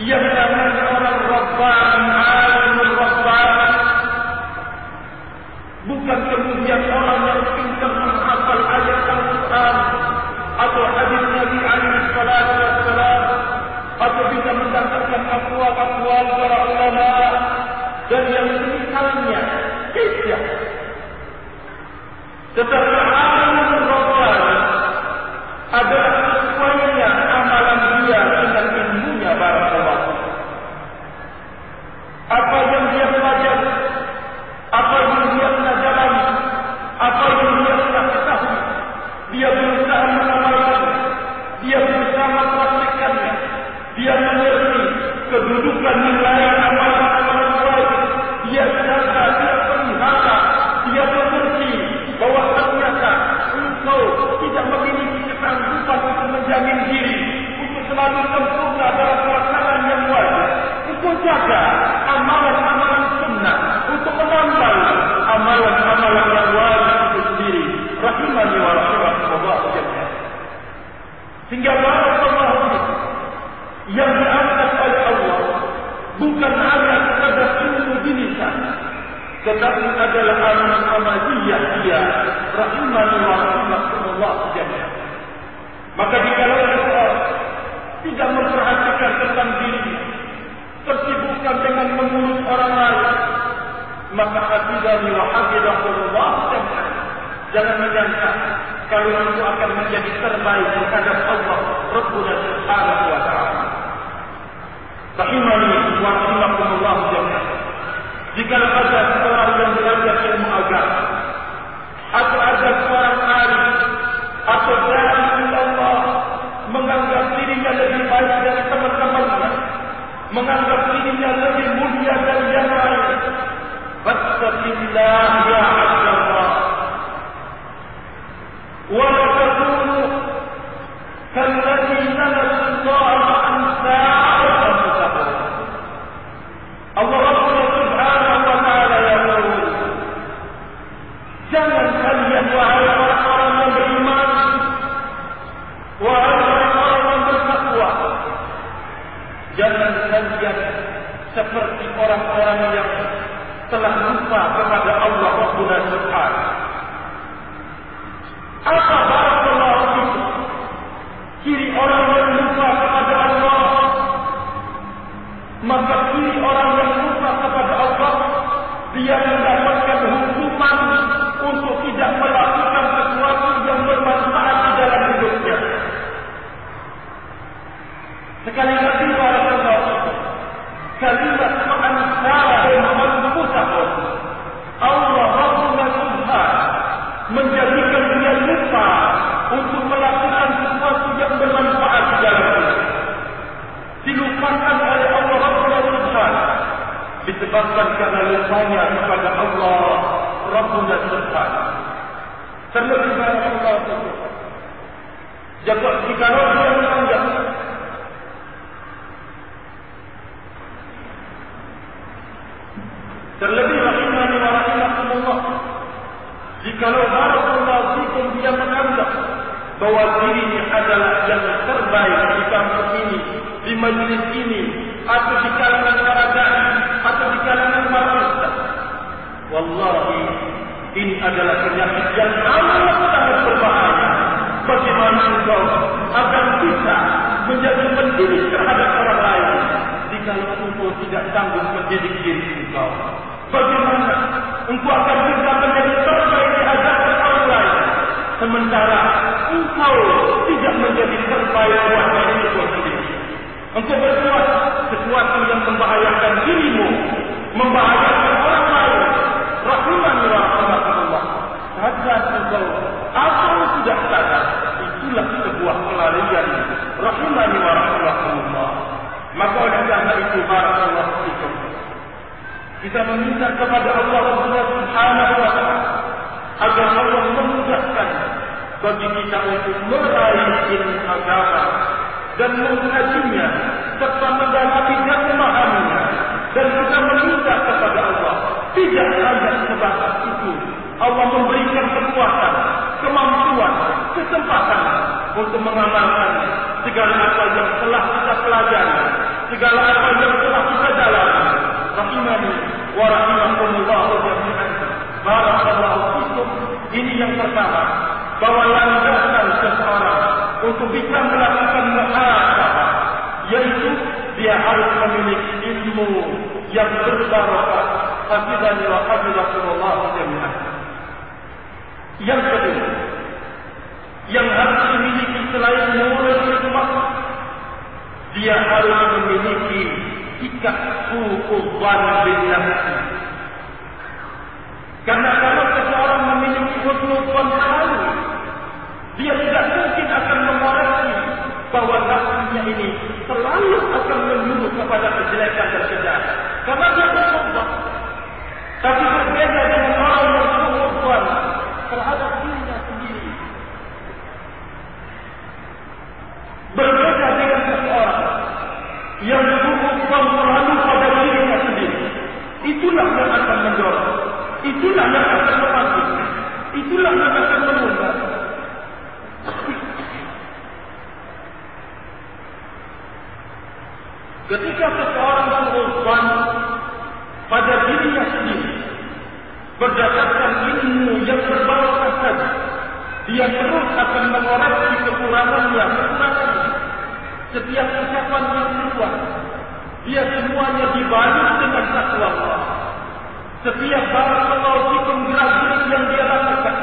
yang namanya orang Rabbani, alimul Rabbani, bukan kemudian orang yang pintar menghafal ayat Al-Quran atau hadis Nabi alaihi salatu wassalam, atau bisa mendapatkan akwal-akwal para ulama dan yang semisalnya. Tidak. Tetapi alimul Rabbani adalah sesuainya amalan dia dengan ilmunya barakallahu. Apa yang dia pelajari, apa yang dia pelajari, apa yang dia telah ketahui, dia berusaha mengamalkan, dia berusaha mempraktikkannya, dia mengerti kedudukan nilai amalan-amalan baik, dia jaga, dia pelihara, dia mengerti bahwa ternyata engkau tidak memiliki ketangguhan untuk menjamin diri, untuk selalu sempurna dalam pelaksanaan yang wajib. Engkau jaga amalan-amalan sunnah untuk menambah amalan-amalan yang wajib itu sendiri. Rahimani wa rahimakumullah jami'an. Sehingga barakallahu fikum, yang diangkat oleh Allah bukan hanya sekadar ilmu di lisan, tetapi adalah amal amaliyah dia. Rahimani wa rahimakumullah jami'an. Maka jika seseorang tidak memperhatikan tentang dirinya, tersibukkan dengan mengurus orang lain, maka hafizani wa hafizakumullah jami'an. Jangan menyangka kalau itu akan menjadi terbaik terhadap Allah Rabbuna Subhanahu wa ta'ala. Rahimani wa rahimakumullah jami'an. Jika ada seorang yang belajar ilmu agama, atau ada seorang alim, atau dai Allah menganggap dirinya lebih baik dari teman-temannya, menganggap dirinya lebih mulia dari yang lain, fattaqillah ya Abdallah, wa la takunu kalladzi nasallahu anfa'ahum. Allah Subhanahu wa ta'ala yaqul, jangan kalian wahai orang-orang yang beriman, wahai orang-orang yang bertakwa, jangan kalian seperti orang-orang yang telah lupa kepada Allah Rabbuna Subhanahu. Apa barakallahu fikum? Ciri orang yang lupa kepada Allah, maka ciri orang yang lupa kepada Allah, dia mendapatkan hukuman untuk tidak melakukan sesuatu yang bermanfaat di dalam hidupnya. Sekali lagi barakallahu fikum, kalimat ma'ansarahum anfusahum, Allah Rabbuna Subhanahu menjadikan dia lupa untuk melakukan sesuatu yang bermanfaat di dalam hidup. Dilupakan oleh Allah Rabbuna Subhanahu disebabkan karena lupanya kepada Allah Rabbuna Subhanahu. Terlebih Allah jaga jika dia melanggar, terlebih rahimani wa rahimakumullah, jikalau barakallahu fikum dia menganggap bahwa dirinya adalah yang terbaik di kampung ini, di majlis ini, atau di kalangan para dai, atau di kalangan para ustaz. Wallahi, ini adalah penyakit yang amat sangat berbahaya. Bagaimana engkau akan bisa menjadi pendidik terhadap orang lain jikalau engkau tidak sanggup mendidik diri engkau? Bagaimana engkau akan bisa menjadi terbaik di hadapan orang lain sementara engkau tidak menjadi terbaik buat diri engkau sendiri? Engkau berbuat sesuatu yang membahayakan dirimu, membahayakan orang lain. Rahimani wa rahimakumullah. Sadar engkau atau tidak sadar, itulah sebuah kelalaian. Rahimani wa rahimakumullah. Maka oleh karena itu barakallahu fikum, kita meminta kepada Allah Subhanahu wa ta'ala agar Allah memudahkan bagi kita untuk meraih ilmu agama dan mengkajinya serta mendalami dan memahaminya. Dan kita meminta kepada Allah tidak hanya sebatas itu, Allah memberikan kekuatan, kemampuan, kesempatan untuk mengamalkan segala apa yang telah kita pelajari, segala apa yang telah kita dalami. Rahimani wa rahimakumullah jami'an. Barakallahu fikum. Ini yang pertama, bahwa landasan seseorang untuk bisa melakukan muhasabah, yaitu dia harus memiliki ilmu yang berbarakah. Hafizani wa hafizakumullah jami'an. Yang kedua, yang harus dimiliki selain nurul hikmah, dia harus memiliki sikap su'udzan bin nafsi. Karena kalau seseorang memiliki husnudzan selalu, dia tidak mungkin akan mengoreksi bahwa nafsunya ini selalu akan menyuruh kepada kejelekan dan kejahatan. Karena dia bersombong. Tapi berbeda dengan orang yang su'udzan terhadap dirinya sendiri. Berbeda dengan seseorang yang su'udzan selalu pada dirinya sendiri. Itulah yang akan mendorong, itulah yang akan memantik, itulah yang akan menunda. Ketika seseorang su'udzan pada dirinya sendiri berdasarkan ilmu yang berbarakah saja, dia terus akan mengoreksi kekurangannya. Setiap ucapan yang keluar, dia semuanya dibalut dengan takwa Allah. Setiap barakallahu fikum gerak-gerik yang dia lakukan,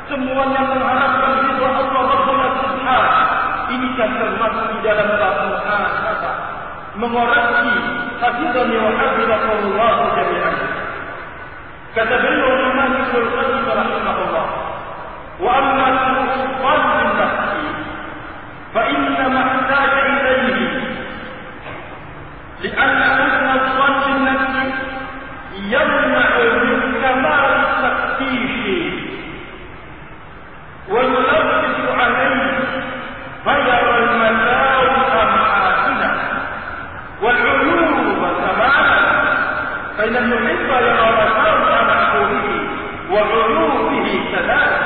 semuanya mengharapkan ridha Allah Rabbuna Subhanahu. Ini kan termasuk di dalam bab muhasabah, mengoreksi. Hafizani wa hafizakumullah jami'an. Kata beliau Imam Ibnu Qayyim rahimahullah, wa amma su'udzan bin nafsi fa inna ma ihtaja ilayhi li'anna husna al-dhann bin nafsi yamna'u min kamal at-taftish wa yulabbisu alayhi fayara al-malawi'a ma'asina wal-'uyub tamama fa inna al-muhibba yara al-malawi'a ma'asurihi وعلومه كذلك.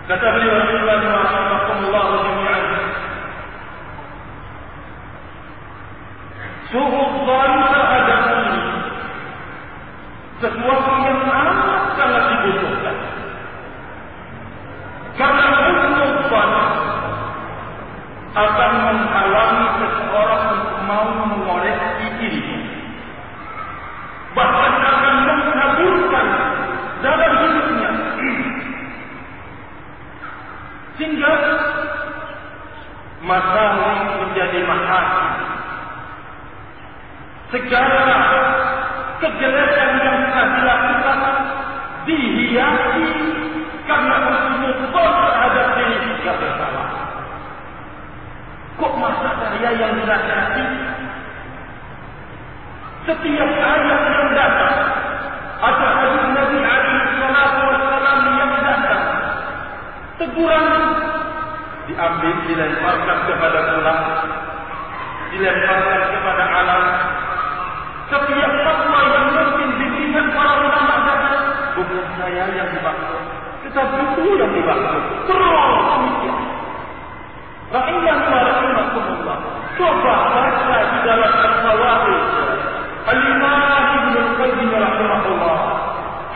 كتب لي رسول الله رحمكم الله جميعا سوء الظن terhadap diri sesuatu yang amat sangat dibutuhkan. Karena husnuzan akan menghalangi seseorang untuk mau mengoreksi dirinya, bahkan akan mengkaburkan dalam hidupnya, sehingga masalah menjadi mahal. Segala kejelekan yang telah dilakukan dihiasi karena husnuzan terhadap diri kita bersalah. Kok masa saya yang dinasihati? Setiap ayat yang datang, ada hadis Nabi alaihi salatu wassalam yang datang, teguran diambil, dilemparkan kepada pulang, dilemparkan kepada alam. Setiap fatwa yang mungkin diberikan para ulama datang, bukan saya yang dimaksud, tetapi itu yang dimaksud. Terus demikian. Rakyat warahmatullah. Coba baca di dalam Al-Fawaid Al-Imam Ibn Al-Qayyim rahimahullah.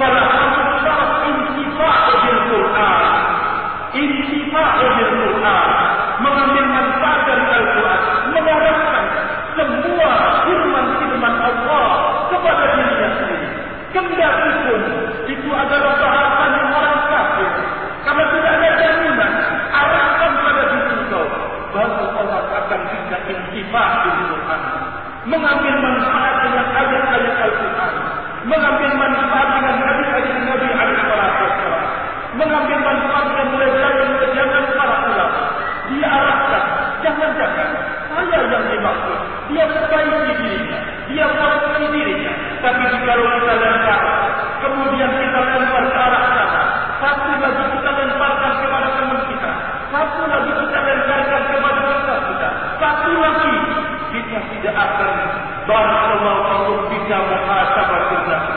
Salah satu syarat intifah' bil Quran, intifah' bil Quran, mengambil manfaat dari Al-Quran, mengarahkan semua firman-firman Allah kepada dirinya sendiri. Kendati pun itu adalah bahasan yang orang kafir, karena tidak ada jaminan, arahkan pada diri kau, baru orang akan bisa intifah' bil Quran, mengambil manfaat dengan ayat-ayat Al-Quran, mengambil manfaat dengan hadis-hadis Nabi alaihi wasallam, mengambil manfaat dengan pelajaran para ulama. Dia arahkan, jangan-jangan saya yang dimaksud. Dia perbaiki dirinya, dia perbaiki dirinya. Tapi kalau kita lempar, kemudian kita lempar ke arah sana, satu lagi kita lemparkan kepada teman kita, satu lagi kita lemparkan kepada ustaz kita, satu lagi kita tidak akan barakallahu bisa muhasabatul nafs,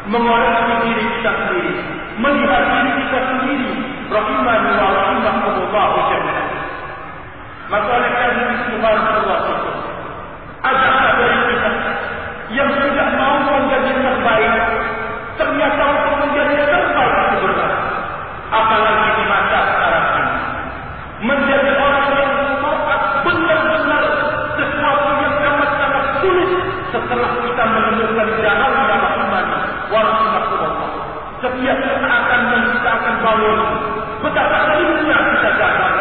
mengoreksi diri kita sendiri, melihat diri kita sendiri. Rahimani wa rahimakumullah jami'an. Masalah ini subhanallah itu. Ada dari kita yang tidak mau menjadi terbaik, ternyata untuk menjadi terbaik itu berat. Apalagi di masa sekarang ini, menjadi orang yang taat benar-benar sesuatu yang sangat-sangat sulit setelah kita menemukan jalan yang rahimani wa rahimakumullah. Setiap ketaatan yang kita akan bangun, betapa seringnya kita gagal.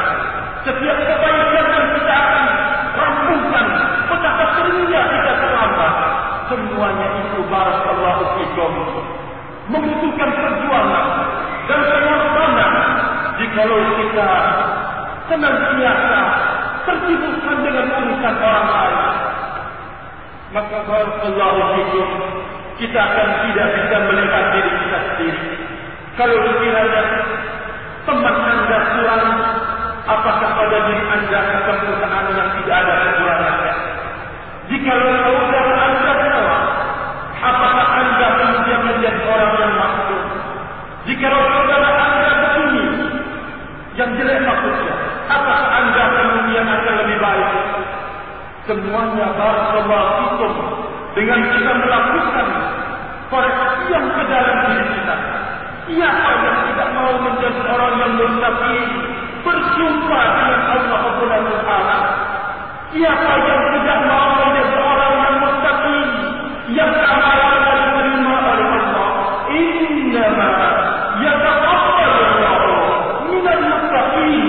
Setiap kebaikan yang kita akan rampungkan, betapa seringnya kita terlambat. Semuanya itu barakallahu fikum membutuhkan perjuangan dan pengorbanan. Jikalau kita senantiasa tersibukkan dengan urusan orang lain, maka barakallahu fikum kita akan tidak bisa melihat diri kita sendiri. Kalau sekiranya teman anda kurang, apakah pada diri anda kesempurnaan yang tidak ada kekurangannya? Jikalau saudara anda salah, apakah anda kemudian menjadi orang yang maksud? Jikalau saudara anda begini, yang jelek maksudnya, apakah anda kemudian akan lebih baik? Semuanya barakallahu fikum dengan kita melakukan koreksi yang ke dalam diri kita. Siapa yang tidak mau menjadi orang yang muttaqi, berjumpa dengan Allah Subhanahu wa taala? Siapa yang tidak mau menjadi orang yang muttaqi, yang amalannya diterima oleh Allah? Innama yataqabbalu Allahu minal muttaqin.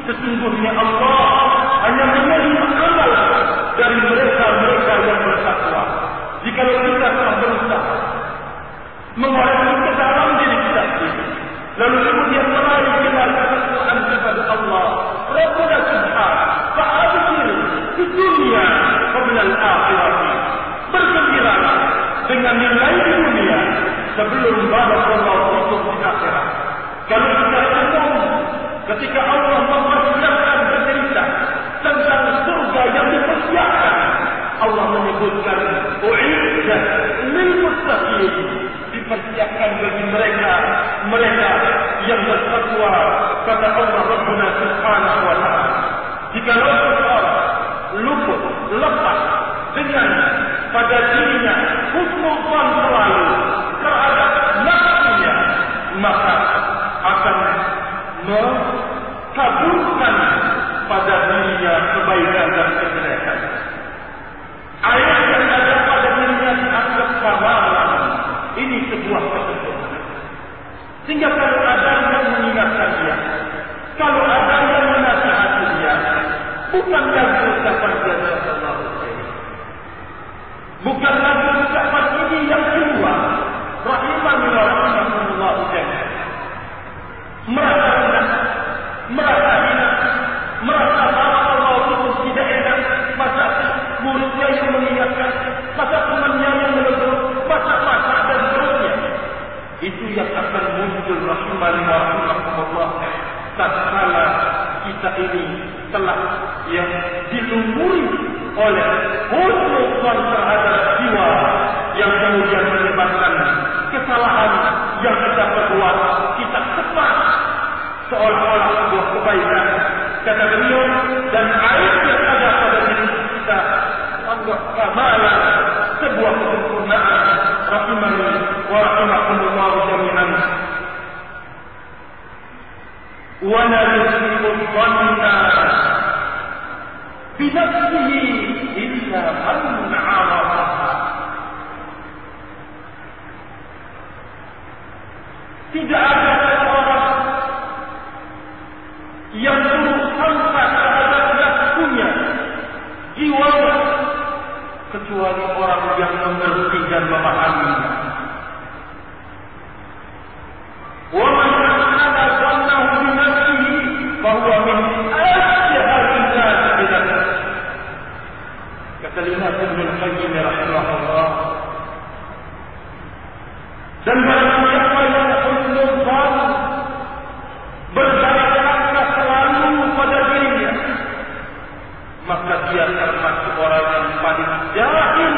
Sesungguhnya Allah hanya menerima amal dari mereka-mereka yang bertakwa. Jika kita telah berusaha mengoreksi ke dalam diri kita sendiri, lalu kemudian meraih ketakwaan kepada Allah Rabbuna Subhanahu fa'abshir di dunia qabla al-akhirah. Bergembiralah dengan nilai di dunia sebelum barakallahu fikum di akhirat. Kalau secara umum, ketika Allah mempersiapkan bercerita tentang surga yang dipersiapkan, Allah menyebutkan u'iddat lil muttaqin, dipersiapkan bagi mereka yang bertakwa, kata Allah Rabbuna Subhanahu wa taala. Jika seseorang luput lepas dengan pada dirinya husnul selalu maka akan mengabulkan pada dirinya kebaikan dan kejelekan. Air yang ada pada dirinya dianggap kamalan. Ini sebuah kesempurnaan. Sehingga kalau ada yang mengingatkan dia, kalau ada yang menasihati dia, bukan lagi ucapan dia Allah, bukan lagi ucapan ini yang kedua, rahimani wa rahimakumullah jami'an. Merasa rendah, merasa hina, merasa bahwa Allah itu tidak enak, masa muridnya yang mengingatkan, masa temannya yang menegur, masa dan seterusnya. Itu yang akan muncul rahimani wa rahimakumullah tatkala kita ini telah yang dilumuri oleh husnuzan terhadap jiwa yang kemudian menyebabkan kesalahan yang kita perbuat kita cepat seolah-olah sebuah kebaikan, kata beliau, dan air yang ada pada diri kita anggap kamalan, sebuah kesempurnaan. Rahimani wa rahimakumullah jami'an. Wa la yusibu dhanna bi nafsihi illa man 'arafaha. Tidak ada seorang yang berusaha terhadap nafsunya, jiwanya, kecuali orang yang mengerti dan memahaminya. Wa man kana dhannahu bi nafsihi fa huwa min ajhalin nas bi nafsihi. Kata Ibnu Qayyim rahimahullah. Dan barang siapa yang husnuzan berbaik-baiklah selalu pada dirinya, maka dia termasuk orang yang paling jahil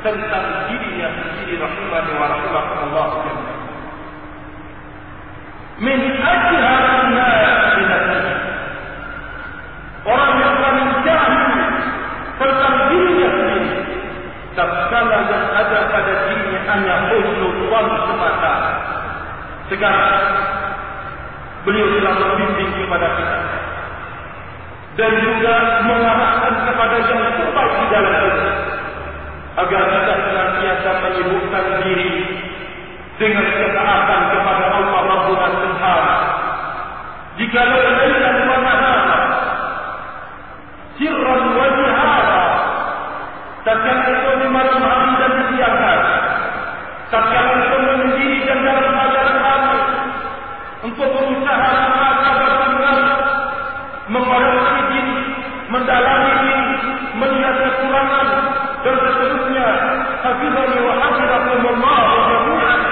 tentang dirinya sendiri. Rahimani wa rahimakumullah. Min ajhalin nas bi nafsihi. Orang yang paling jahil tentang dirinya sendiri, tatkala yang ada pada dirinya hanya husnuzan semata. Sekarang beliau telah membimbing kepada kita dan juga mengarahkan kepada yang terbaik di dalam kita, agar kita senantiasa menyibukkan diri dengan ketaatan kepada Allah Rabbuna Subhanahu. Jika lailan wa nahara, sirran wa jahara, tatkala itu di malam hari dan di siang hari, tatkala itu menyendiri dan dalam keadaan ramai, untuk berusaha benar-benar mengoreksi diri, mendalami diri, melihat kekurangan dan seterusnya. Hafizani wa hafizakumullah jami'an.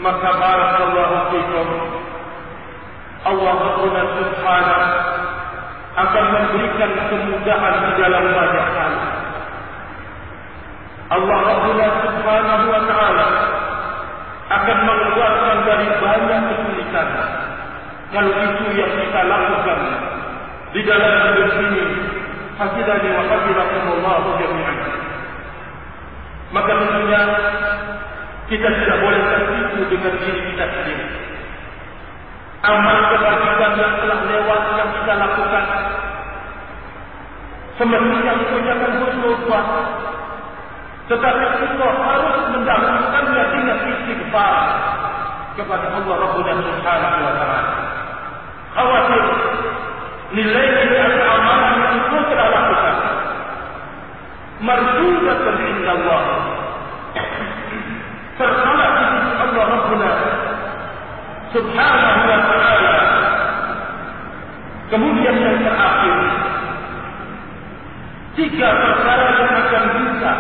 Maka barakallahu fikum, Allah Subhanahu akan memberikan kemudahan di dalam banyak hal. Allah Subhanahu wa ta'ala akan mengeluarkan dari banyak kesulitan. Kalau itu yang kita lakukan di dalam hidup ini, hafizani wa hafizakumullah jami'an, maka tentunya kita tidak boleh tertipu dengan diri kita sendiri. Amal kebajikan yang telah lewat yang kita lakukan semestinya menunjukkan husnuzan, tetapi kita harus mendahulukannya dengan istighfar kepada Allah Rabbuna Subhanahu wa ta'ala. Khawatir nilai-nilai amalan yang kita telah lakukan mardudatan inda Allah, tertolak di sisi Allah Rabbuna Subhanahu wa ta'ala. Kemudian yang terakhir, 3 perkara yang akan bisa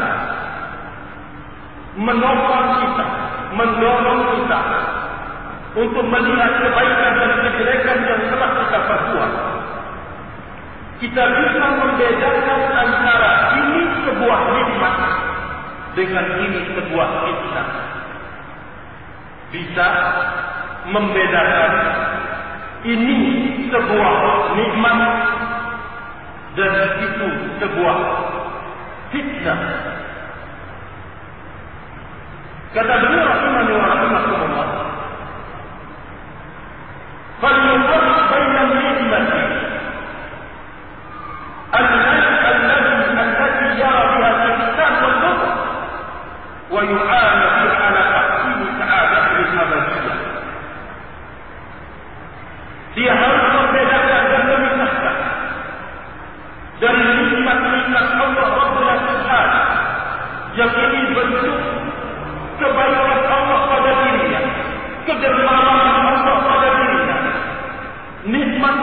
menopang kita, mendorong kita untuk melihat kebaikan dan kejelekan yang telah kita perbuat. Kita bisa membedakan antara ini sebuah nikmat dengan ini sebuah fitnah. Bisa membedakan ini sebuah nikmat dan itu sebuah fitnah. Kata beliau rahimahullah, ويعان به على تحصيل سعادته الأبدية. Dia harus membedakan dan memisahkan dari nikmat-nikmat Allah Rabbul Alamin yang ini bentuk kebaikan Allah pada dirinya, kedermawanan Allah pada dirinya, nikmat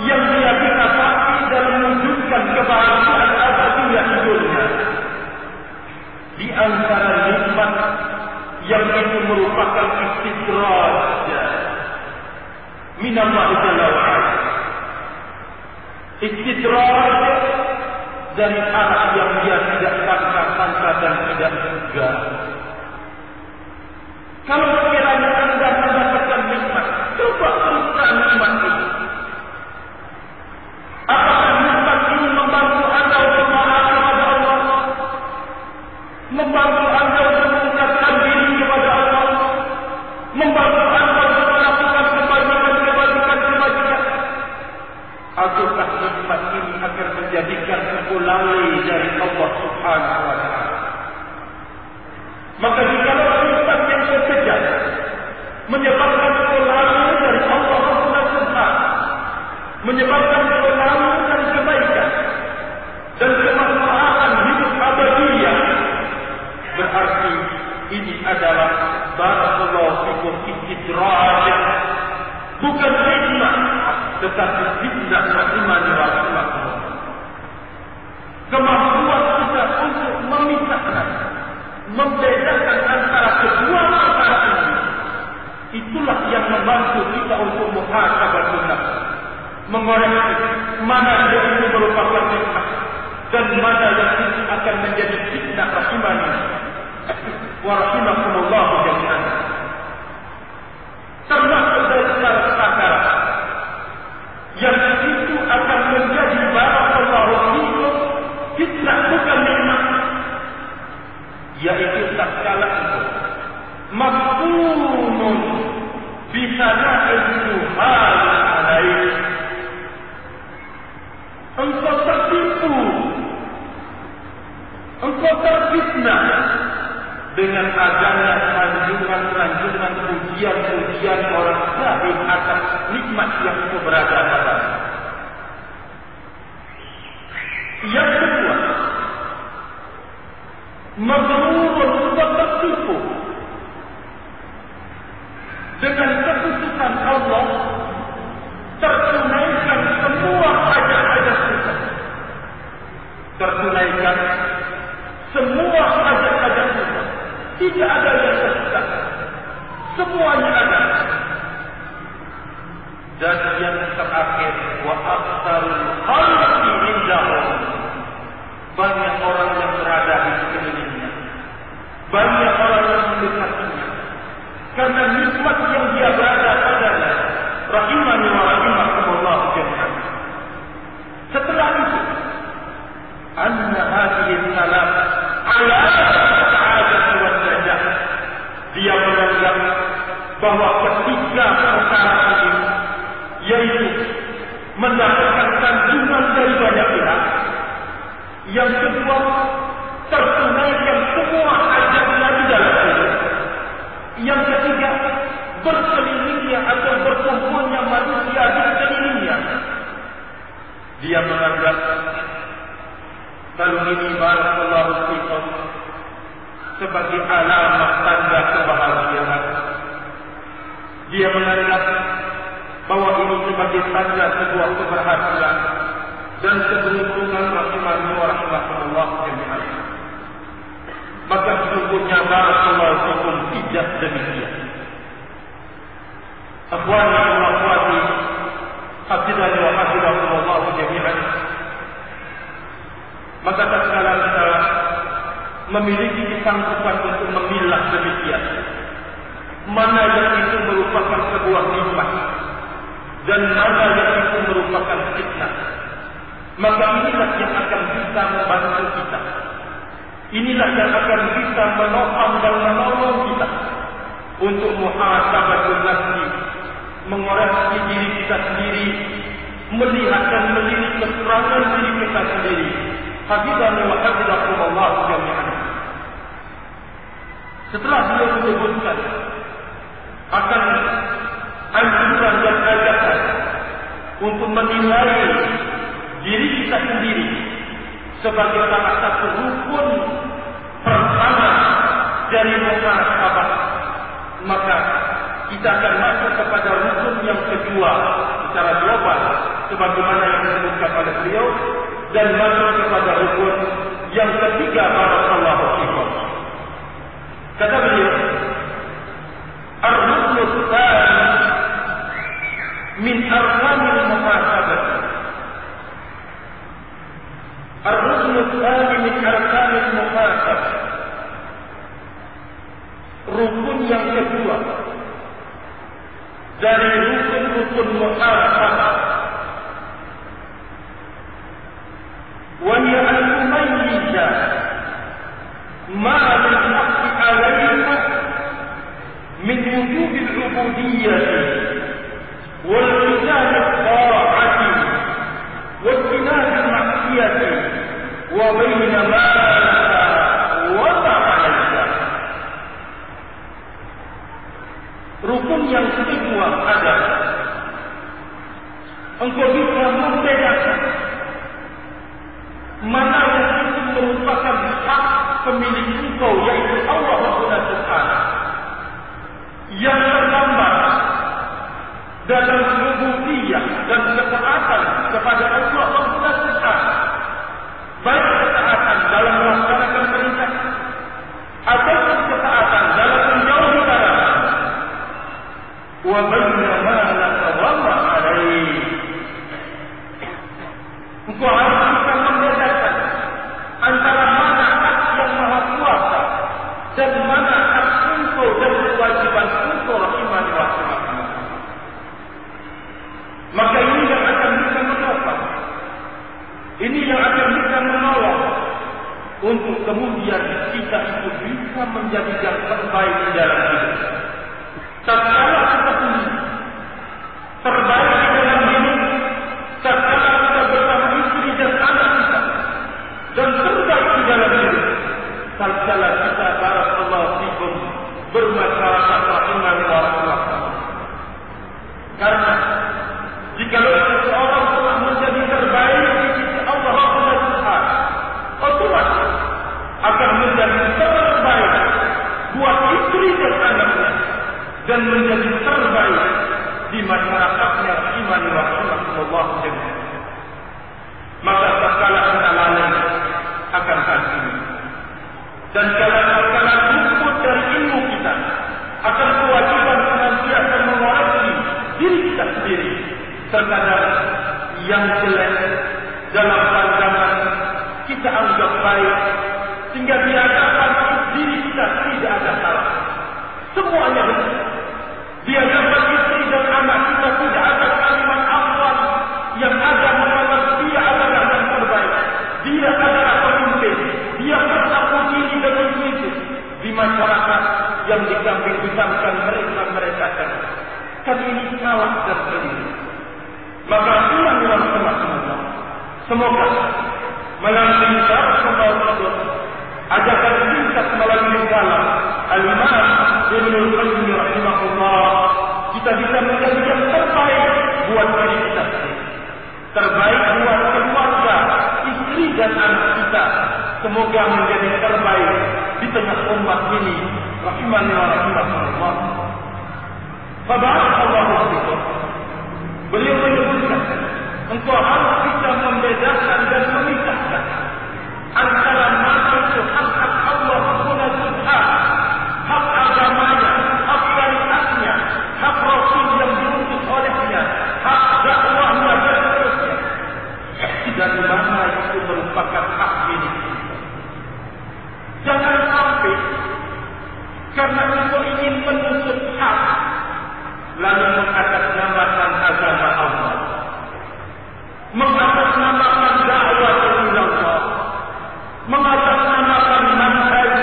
yang dia bisa pakai dalam mewujudkan kebahagiaan abadiyah di dunia. Di antara nikmat yang itu merupakan istidraj min Allah Jalla wa Ala. Istidraj dari arah yang dia tidak sangka-sangka dan tidak duga. Kalau sekiranya Anda mendapatkan nikmat, coba teruskan nikmat itu. Apakah nikmat ini membantu Anda untuk taat kepada Allah? Membantu Anda untuk mendekatkan diri kepada Allah? Membantu Anda untuk melakukan kebajikan? Ataukah nikmat ini akan menjadikan engkau lalai dari Allah Subhanahu wa Ta'ala? Maka jika nikmat yang sekejap menyebabkan engkau lalai dari Allah Subhanahu wa Ta'ala, menyebabkan engkau lalai dari kebaikan dan kemanfaatan hidup abadiyah, berarti ini adalah barakallahu fikum istidraj, bukan nikmat, tetapi fitnah rahimani wa rahimakumullah. Kemampuan kita untuk memisahkan, membedakan antara kedua perkara ini, itulah yang membantu kita untuk muhasabatun nafs, mengoreksi mana yang ini merupakan nikmat dan mana yang ini akan menjadi fitnah rahimani wa rahimakumullah jami'an. Termasuk dari perkara yang itu akan menjadi barakallahu fikum fitnah bukan nikmat, yaitu tatkala engkau mafhumun bisana'il Tuhan alaih, engkau tertipu, engkau terfitnah dengan adanya sanjungan-sanjungan, pujian-pujian orang lain atas nikmat yang engkau berada padanya. Yang kedua, maghrurun, tertipu dengan keputusan Allah tertunaikan semua hajat-hajat kita, tertunaikan semua hajat-hajat kita, tidak ada yang tersisa, semuanya ada. Dan yang terakhir, wa aktsarul khalqi indahum, banyak orang yang berada di sekelilingnya, banyak orang yang mendekatinya, karena nikmat yang dia berada padanya. Rahimani wa rahimakumullah jami'an. Setelah itu, anna hadhihi salat ala sa'adati wa najah, dia menganggap bahwa ketiga perkara ini, yaitu mendapatkan sanjungan dari banyak pihak, yang kedua tertunaikan semua hajatnya di dalam hidup, yang ketiga berkelilingnya atau berkumpulnya manusia di sekelilingnya. Dia menganggap kalau ini barakallahu fikum sebagai alamat tanda kebahagiaan. Dia menganggap bahwa ini sebagai tanda sebuah keberhasilan dan keberuntungan rahimani wa rahimakumullah jami'an. Maka sesungguhnya barakallahu fikum tidak demikian. Akhwani wa akhwati, hafizani wa hafizakumullah jami'an. Maka tatkala kita memiliki kesanggupan untuk memilah demikian, mana yang itu merupakan sebuah nikmat dan mana yang itu merupakan fitnah, maka inilah yang akan bisa membantu kita. Inilah yang akan bisa menopang dan menolong kita untuk muhasabatun nafsi, mengoreksi diri kita sendiri, melihat dan melirik kekurangan diri kita sendiri. Hafizani wa hafizakumullah jami'an. Setelah beliau menyebutkan akan anjuran dan ajakan untuk menilai diri kita sendiri sebagai salah satu rukun pertama dari muhasabah, maka kita akan masuk kepada rukun yang kedua secara global sebagaimana yang disebutkan oleh beliau, dan masuk kepada rukun yang ketiga, barakallahu fikum. Kata beliau, ar-ruknu tsani min arkanil muhasabah. Ar-ruknu tsani min arkanil muhasabah. Rukun yang kedua dari rukun-rukun muhasabah, wa hiya al-mumayyiza ma al-haqqi alayna min wujub al-ubudiyyah wal qiyam al-ta'ati wa ijtinab al-ma'siyah wa bayna ma wa ta'ala. Rukun yang kedua adalah engkau bisa membedakan mana yang itu merupakan hak pemilik engkau, yaitu Allah Subhanahu yang tergambar dalam rububiyah dan ketaatan kepada Allah Subhanahu, baik ketaatan dalam melaksanakan perintah ataupun ketaatan dalam menjauhi larangan. Wa baina ma la tawalla alaihi. Engkau harus bisa membedakan antara mana hak yang maha kuasa dan mana hak engkau dan kewajiban engkau rahimani wa rahimah. Maka ini yang akan bisa menopang, ini yang akan bisa menolong untuk kemudian kita itu bisa menjadi yang terbaik di dalam hidup. Tatkala kita punya terbaik di dalam hidup, tatkala kita bersama istri dan anak kita, dan terbaik di dalam hidup, tatkala kita barakallahu fikum bermasyarakat rahimani wa rahimah. Karena jika seseorang telah menjadi terbaik di sisi Allah Subhanahu, otomatis akan menjadi terbaik buat istri dan anaknya, dan menjadi terbaik di masyarakatnya iman wa rahmatullah. Maka tatkala kita lalai akan hal ini, dan tatkala luput dari ilmu kita akan kewajiban senantiasa mengoreksi diri kita sendiri, terkadang yang jelek dalam pandangan kita anggap baik, sehingga di hadapan diri kita tidak ada salah, semuanya benar. Di hadapan istri dan anak kita tidak ada kalimat afwan, yang ada menganggap dia adalah yang terbaik, dia adalah pemimpin, dia berlaku diri dengan itu di masyarakat yang dikambing-hitamkan mereka kan ini salah dan keliru. Maka ulanglah teman-teman, semoga melalui darah ajakan singkat melalui kalam Al-Imam Ibnul Qayyim rahimahullah, kita bisa menjadi yang terbaik buat diri kita sendiri, terbaik buat keluarga, istri dan anak kita. Semoga menjadi terbaik di tengah umat ini rahimani wa rahimahullah. Fabarakallahu fikum. Beliau menyebutkan engkau harus bisa membedakan dan memisahkan antara mana itu hak Allah Subhanahu, hak agamanya, hak syariatnya, hak Rasul yang diutus olehnya, hak dakwahnya dan seterusnya, dan mana itu merupakan hak ini. Jangan sampai karena engkau ingin menuntut hak lalu mengatasnamakan agama Allah, mengatasnamakan dakwah kepada Allah, mengatasnamakan manhaj,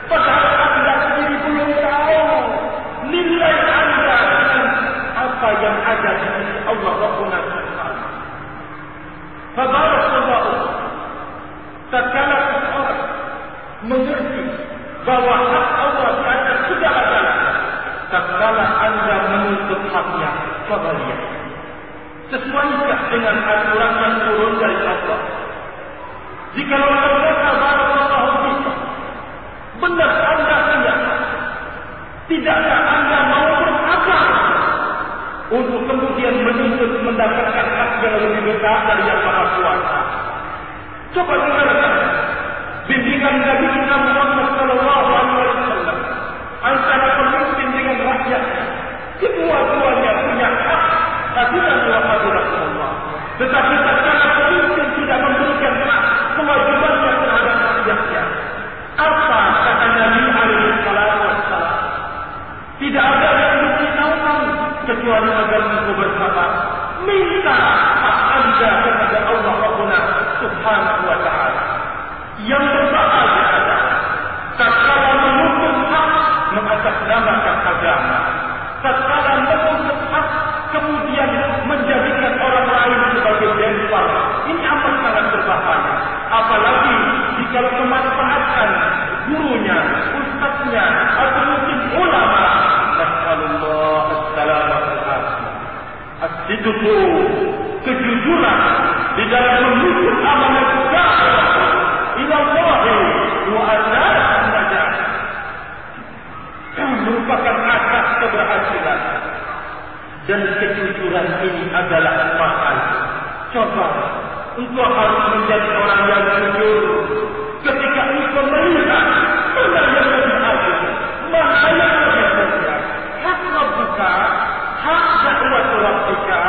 padahal anda sendiri belum tahu nilai anda dengan apa yang ada di sisi Allah Rabbuna Subhanahu. Fabarakallahu, tatkala seseorang mengerti bahwa hak Allah di atas segala-galanya. Tatkala Anda menuntut haknya, coba lihat. Sesuainkah dengan aturan yang turun dari Allah? Jika ternyata barakallahu fikum, benar Anda punya, tidakkah Anda mau bersabar untuk kemudian menuntut mendapatkan hak yang lebih besar dari Yang Maha Kuasa? Coba dengarkan bimbingan Nabi kita Muhammad sallallahu alaihi wasallam antara pemimpin dengan rakyatnya. Kedua-duanya punya hak hadiran wa hadiratullah. Tetapi tatkala pemimpin tidak memberikan hak kewajibannya terhadap rakyatnya, apa kata Nabi alaihi wasallam? Tidak ada yang diberitahukan kecuali agar engkau bersabar. Minta hak Anda kepada Allah Rabbuna Subhanahu wa ta'ala. Yang berbahaya adalah tatkala menuntut hak mengatasnamakan agama. Tatkala menuntut hak kemudian menjadikan orang lain sebagai benchmark. Ini amat sangat berbahaya. Apalagi jika memanfaatkan gurunya, ustaznya, atau mungkin ulama. Nasallallahu as-salamah. As-sidqu, kejujuran di dalam menuntut amanah dakwah ila Allah wa asas najah merupakan asas keberhasilan. Dan kejujuran ini adalah mahal. Coba engkau harus menjadi orang yang jujur ketika engkau melihat mana yang lebih adil, mana yang lebih mulia, hak Rabbuka, hak dakwah Rabbika,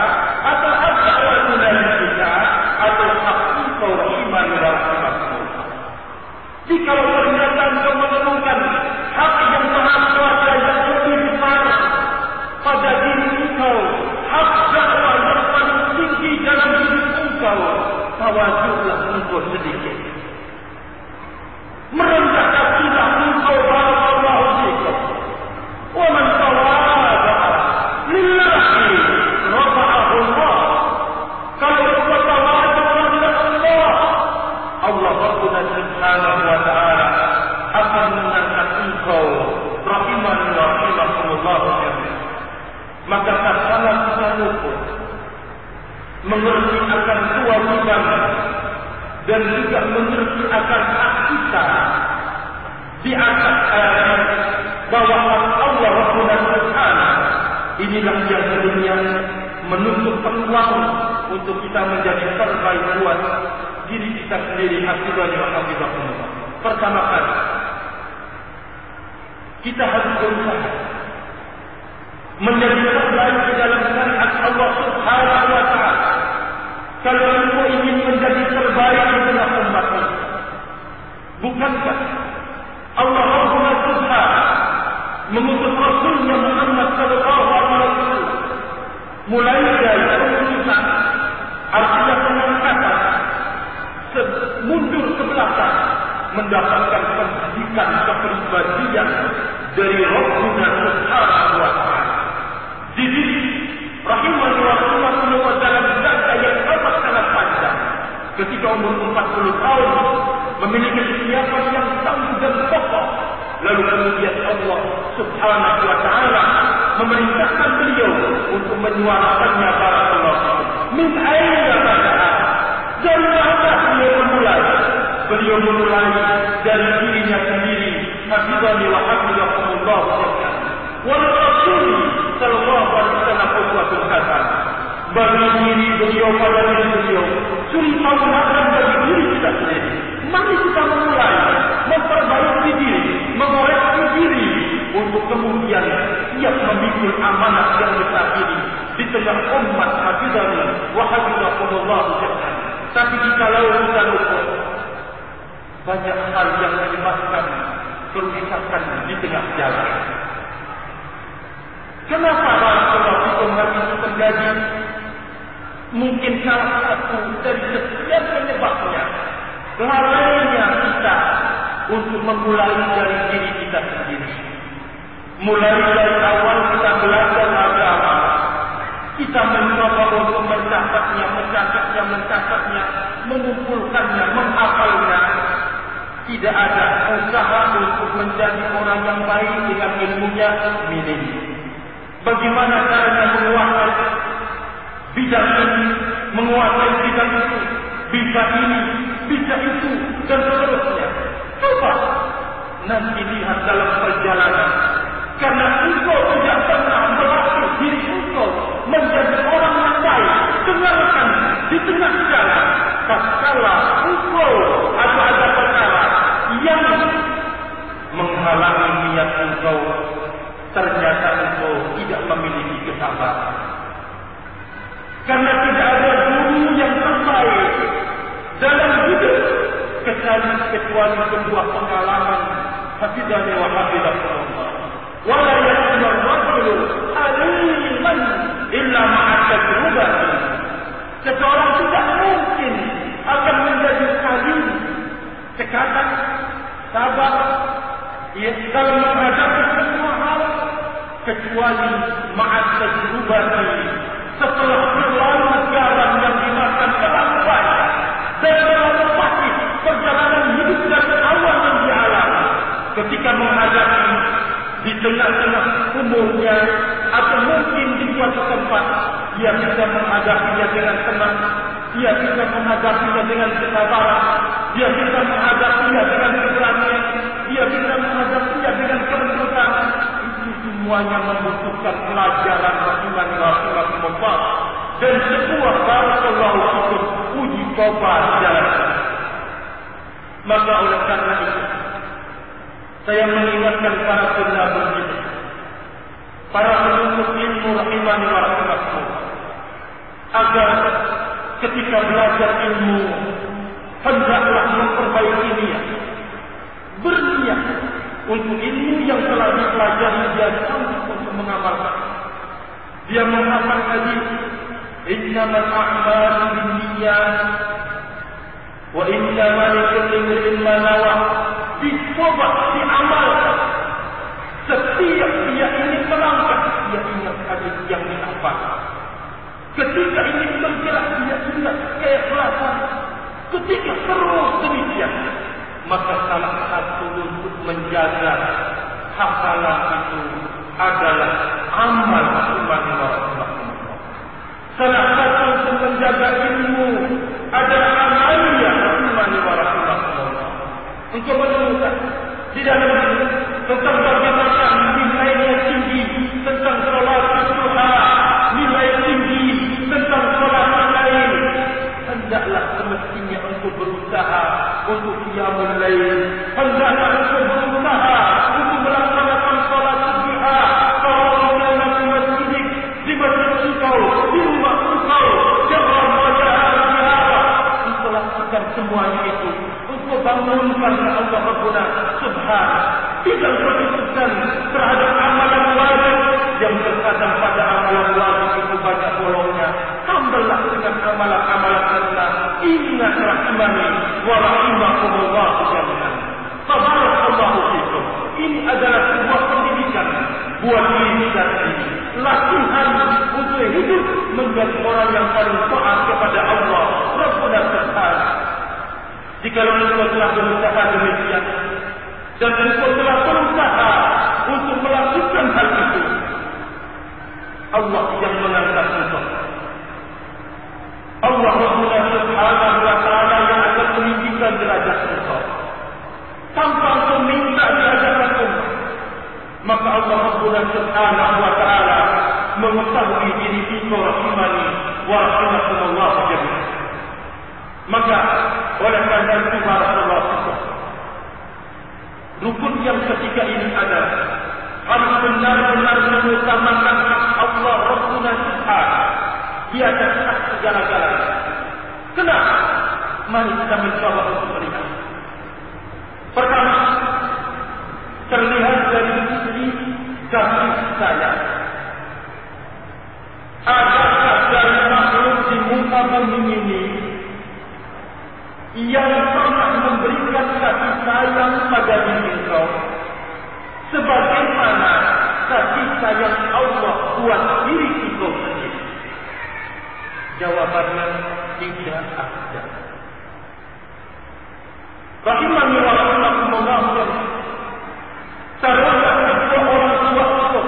atau hak dakwah nabiyika, atau hak engkau iman dan rahmatullah. Jika ternyata engkau menemukan hak yang Maha Kuasa yang lebih besar pada diri engkau, hak dakwah yang paling tinggi dalam hidup engkau, tawaduklah engkau sedikit. Merendahkan tidak engkau barakallahu fikum. Wa man tawada'a lillahi rafa'ahu Allah. Kalau engkau tawadu kepada Allah, Allah Rabbuna Subhanahu wa ta'ala akan mengangkat engkau rahimani wa rahimakumullah jami'an. Maka tatkala kita luput mengerti akan kewajiban dan juga mengerti akan hak kita di atas bawah Allah Rabbuna Subhanahu, inilah yang sebenarnya menutup peluang untuk kita menjadi terbaik buat diri kita sendiri. Hafizani wa hafizakumullah. Pertama kali kita harus berusaha menjadi terbaik di dalam syariat Allah Subhanahu wa ta'ala. Kalau engkau ingin menjadi terbaik di tengah umat ini, bukankah Allah Rabbuna Subhanahu mengutus Rasulnya Muhammad sallallahu alaihi wasallam mulai dari pengutusan, artinya pengangkatan, mundur ke belakang, mendapatkan pendidikan kepribadian dari Rabbuna Subhanahu wa ta'ala. Dididik rahimani wa rahimakumullah dalam jangka yang amat sangat panjang. Ketika umur 40 tahun memiliki kesiapan yang tangguh dan kokoh, lalu kemudian Allah Subhanahu wa ta'ala memerintahkan beliau untuk menyuarakannya barakallahu min aina bada'a. Dari mana beliau memulai? Beliau memulai dari dirinya sendiri. Hafizani wa hafizakumullah jami'an. Wa Rasul sallallahu alaihi wasallam uswatun hasanah. Bagi diri beliau, pada diri beliau, suri tauladan bagi diri kita sendiri. Mari kita memulai memperbaiki diri, mengoreksi diri untuk kemudian siap memikul amanah yang besar ini di tengah umat. Hafizani wa hafizakumullah jami'an. Tapi jikalau kita lupa, banyak hal yang menyebabkan kerusakan di tengah jalan. Kenapa Rasulullah itu harus terjadi? Mungkin salah satu dari sekian penyebabnya lalainya kita untuk memulai dari diri kita sendiri. Mulai dari awal kita belajar agama, kita mencoba untuk mencatatnya, mengumpulkannya, menghafalnya. Tidak ada usaha untuk menjadi orang yang baik dengan ilmunya minim. Bagaimana caranya menguasai bidang ini, menguasai bidang itu, bisa ini, bisa itu, dan seterusnya. Coba nanti lihat dalam perjalanan. Karena engkau tidak pernah melatih diri engkau menjadi orang yang baik. Dengarkan di tengah jalan. Tatkala engkau ada perkara yang menghalangi niat engkau, ternyata engkau tidak memiliki kesabaran. Karena tidak ada guru yang terbaik dalam hidup kecuali sebuah pengalaman. Hafizani wa hafizakumullah. Wala yakunu ar-rajulu aliman illa ma'a tajribah. Seseorang tidak mungkin akan menjadi alim, cekatan, sabar, dalam menghadapi semua hal kecuali ma'a tajribah. Setelah berlalu jalan yang dimakan terlalu banyak dan terlalu pasti perjalanan hidup dan awal yang dialami, ketika menghadapi di tengah-tengah umurnya atau mungkin di suatu tempat, dia bisa menghadapinya dengan tenang, dia bisa menghadapinya dengan kesabaran, dia bisa menghadapinya dengan keberanian, dia bisa menghadapinya dengan kelembutan. Itu semuanya membutuhkan pelajaran rahimahullah dan sebuah barakallahu fikum uji coba jalan. Maka oleh karena itu saya mengingatkan para pendapat ini, para penuntut ilmu rahimani wa rahimakumullah, agar ketika belajar ilmu hendaklah memperbaiki niat, berniat untuk ilmu yang telah dipelajari dia sanggup untuk mengamalkan. Dia menghafal hadis, innamal a'malu binniyat wa innamal likulli imrin ma nawa. Dicoba, diamalkan. Setiap dia ingin melangkah, dia ingat hadis yang dihafal. Ketika ingin bergerak, dia ingat keikhlasan. Ketika terus demikian, maka salah satu untuk menjaga hafalan itu adalah amal iman. Salah satu untuk menjaga ilmu adalah amalnya iman. Untuk menemukan di dalam ini tentang bagaimana nilainya tinggi tentang sholat duha, nilai tinggi tentang sholat lain. Hendaklah semestinya untuk berusaha untuk qiyamul lail. Hendaklah untuk berusaha untuk melaksanakan sholat duha. Kalau dalam masjid, di masjid engkau, di rumah engkau, jangan wajah untuk lakukan semuanya itu. Untuk bangunkan Allah Rabbuna Subhanahu. Tidak berdiskusi terhadap amalan wajib yang terkadang pada amalan wajib itu banyak bolongnya. Tambahlah dengan amalan-amalan sunnah. Ingat rahimani wa rahimakumullah jami'an. Tabarakallahu fikum. Ini adalah sebuah pendidikan buat diri kita sendiri. Latihan untuk hidup menjadi orang yang paling taat kepada Allah Rabbuna Subhanahu. Jika engkau telah berusaha demikian dan engkau telah berusaha untuk melakukan hal itu, Allah yang mengangkat engkau. Allah Rabbuna Subhanahu wa ta'ala yang akan meninggikan derajat engkau. Tanpa engkau minta derajat engkau, maka Allah Rabbuna Subhanahu wa ta'ala mengetahui diri engkau rahimani wa rahimakumullah jami'an. Maka oleh karena itu barakallahu fikum, rukun yang ketiga ini adalah harus benar-benar mengutamakan Allah Rabbuna Subhanahu di atas segala-galanya. Kenapa? Mari kita mencoba untuk melihat. Pertama, terlihat dari sisi kasih sayang. Adakah dari makhluk di muka bumi ini yang pernah memberikan kasih sayang pada diri engkau sebagaimana kasih sayang Allah buat diri engkau sendiri? Jawabannya tidak ada. Rahimani wa munafik. Taruhlah kedua orang tua itu,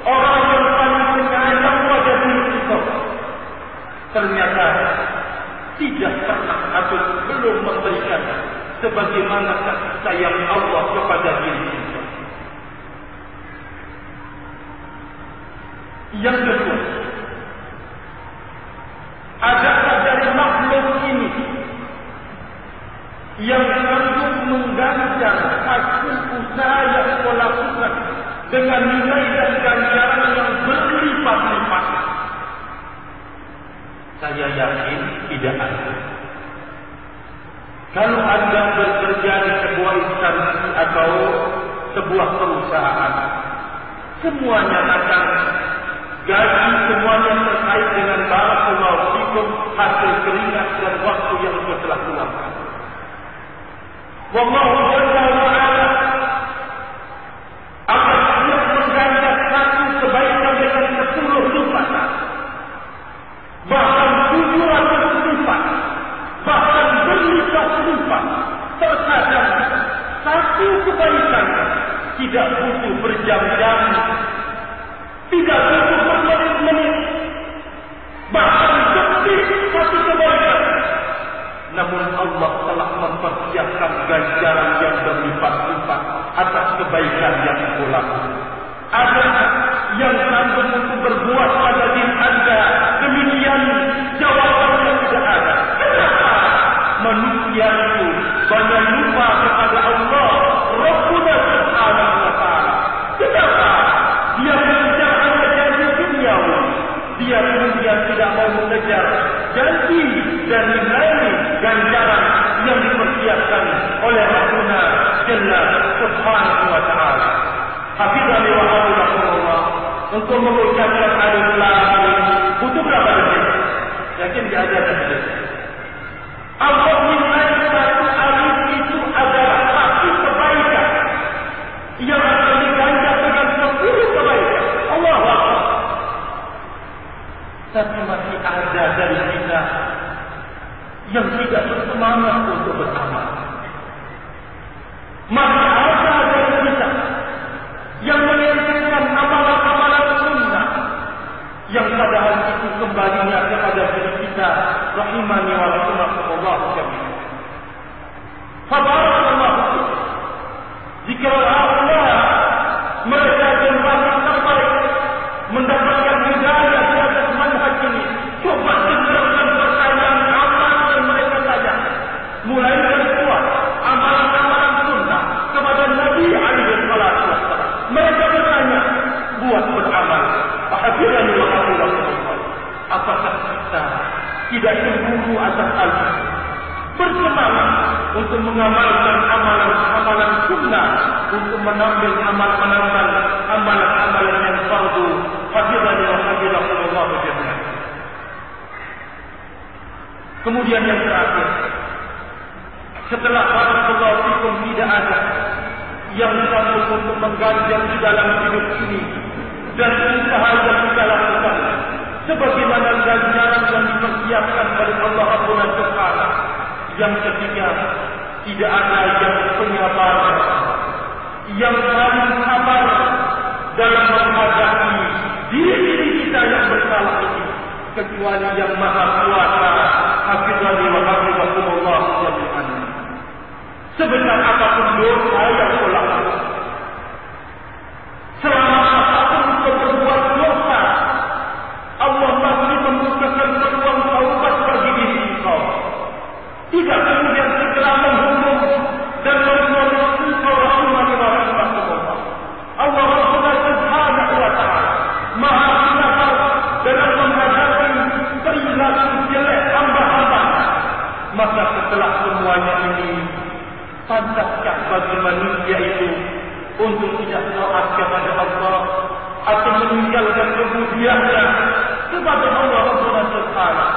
orang yang paling penyayang pada diri itu, ternyata tidak pernah atau belum memberikan sebagaimana kasih sayang Allah kepada diri kita. Yang kedua, adakah dari makhluk ini yang sanggup mengganjar hasil usaha yang kau lakukan dengan nilai dan ganjaran yang berlipat-lipat? Saya yakin tidak ada. Kalau Anda bekerja di sebuah instansi atau sebuah perusahaan, semuanya akan gaji, semuanya terkait dengan barakallahu fikum, hasil keringat dan waktu yang telah keluarkan. Wallahu jalla wa ala akan siap mengganjar satu kebaikan dengan 10 lipat, bahkan 700 lipat, bahkan berlipat-lipat. Terkadang satu kebaikan tidak butuh berjam-jam, tidak butuh bermenit-menit, bahkan detik satu kebaikan. Namun Allah telah mempersiapkan ganjaran yang berlipat-lipat atas kebaikan yang dilakukan. Ada yang sanggup untuk berbuat pada diri Anda demikian? Jawabannya tidak ada. Kenapa? Manusia itu banyak lupa kepada Allah Rabbuna Subhanahu wa ta'ala. Kenapa? Dia mengejar hanya janji duniawi. Dia kemudian tidak mau mengejar janji dan nilai ganjaran yang dipersiapkan oleh Rabbuna Jalla Subhanahu wa ta'ala. Hafizani wa hafizakumullah. Untuk mengucapkan alif lam mim butuh berapa detik? Yakin dia ada detik. Allah nilai satu alif itu adalah satu kebaikan yang akan diganjar dengan 10 kebaikan. Allahu Akbar. Tapi masih ada dari kita yang tidak bersemangat untuk beramal. Masih ada dari kita yang menginginkan amalan-amalan sunnah yang padahal itu kembalinya kepada diri kita. Rahimani wa rahimakumullah jami'an. Fabarakallahu fikum. Jika Allah mereka jemaah terbaik mendapatkan hidayah di atas manhaj ini, coba dengarkan pertanyaan amal yang mereka tanya. Mulai dari kuat amalan-amalan sunnah kepada Nabi alaihi salatu wassalam. Mereka bertanya, buat beramal. Hadirin wa hafizakumullah. Apakah kita tidak cemburu atas hal bersemangat untuk mengamalkan amalan-amalan sunnah, untuk menambil amalan-amalan yang fardu? Hadirin wa hafizakumullah jami'an. Kemudian yang terakhir, setelah barakallahu fikum tidak ada yang sanggup untuk mengganjar di dalam hidup ini dan usaha yang kita lakukan sebagaimana ganjaran yang dipersiapkan oleh Allah Rabbuna Subhanahu. Yang ketiga, tidak ada yang penyabar, yang paling sabar dalam menghadapi diri kita yang bersalah ini, kecuali yang Maha Kuasa. Hafizani wa hafizakumullah jami'an. Sebesar apapun dosa yang kau lakukan, selama apapun kau berbuat dosa, Allah masih membukakan peluang taubat bagi diri kau. Tidak kemudian segera menghukum dan membuat engkau rahimani wa rahimakumullah. Allah Subhanahu wa ta'ala Maha sabar dalam menghadapi perilaku jelek hamba-hamba. Maka setelah semuanya ini, pantaskah bagi manusia itu untuk tidak taat kepada Allah atau meninggalkan kemudiannya kepada Allah Subhanahu?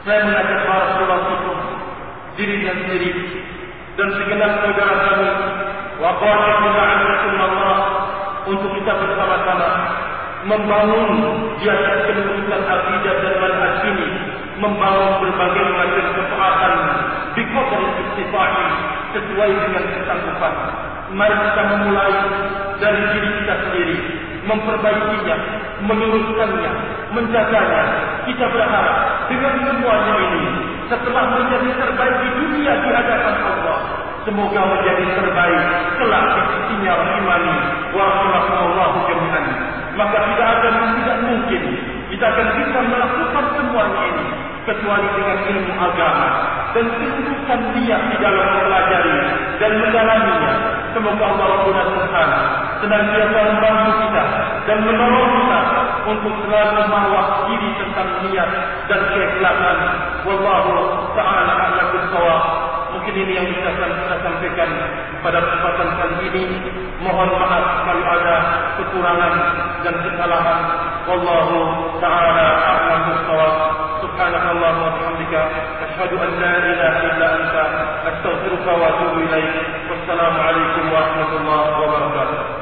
Saya mengajak barakallahu fikum diri dan sendiri dan segenap saudara kami wa qala Allah untuk kita bersama-sama membangun di atas kelurusan akidah dan manhaj ini, membangun berbagai macam ketaatan bi qadri istifa'i sesuai dengan kesanggupan. Mari kita memulai dari diri kita sendiri, memperbaikinya, meluruskannya, menjaganya. Kita berharap dengan semuanya ini, setelah menjadi terbaik di dunia di hadapan Allah, semoga menjadi terbaik kelak di sisinya rahimani wa rahimakumullah jami'an. Maka tidak mungkin kita akan bisa melakukan semuanya ini kecuali dengan ilmu agama dan kesungguhan niat di dalam mempelajari dan mendalaminya. Semoga Allah Rabbul Subhanahu senantiasa membantu kita dan menolong kita untuk selalu mawas diri tentang niat dan keikhlasan. Wallahu ta'ala a'lam bis-shawab. Mungkin ini yang bisa kita sampaikan pada kesempatan kali ini. Mohon maaf kalau ada kekurangan dan kesalahan. Wallahu ta'ala a'lam bis-shawab. Subhanakallah wa bihamdika asyhadu an la ilaha illa anta astaghfiruka wa atubu ilaik. Wassalamu alaikum warahmatullahi wabarakatuh.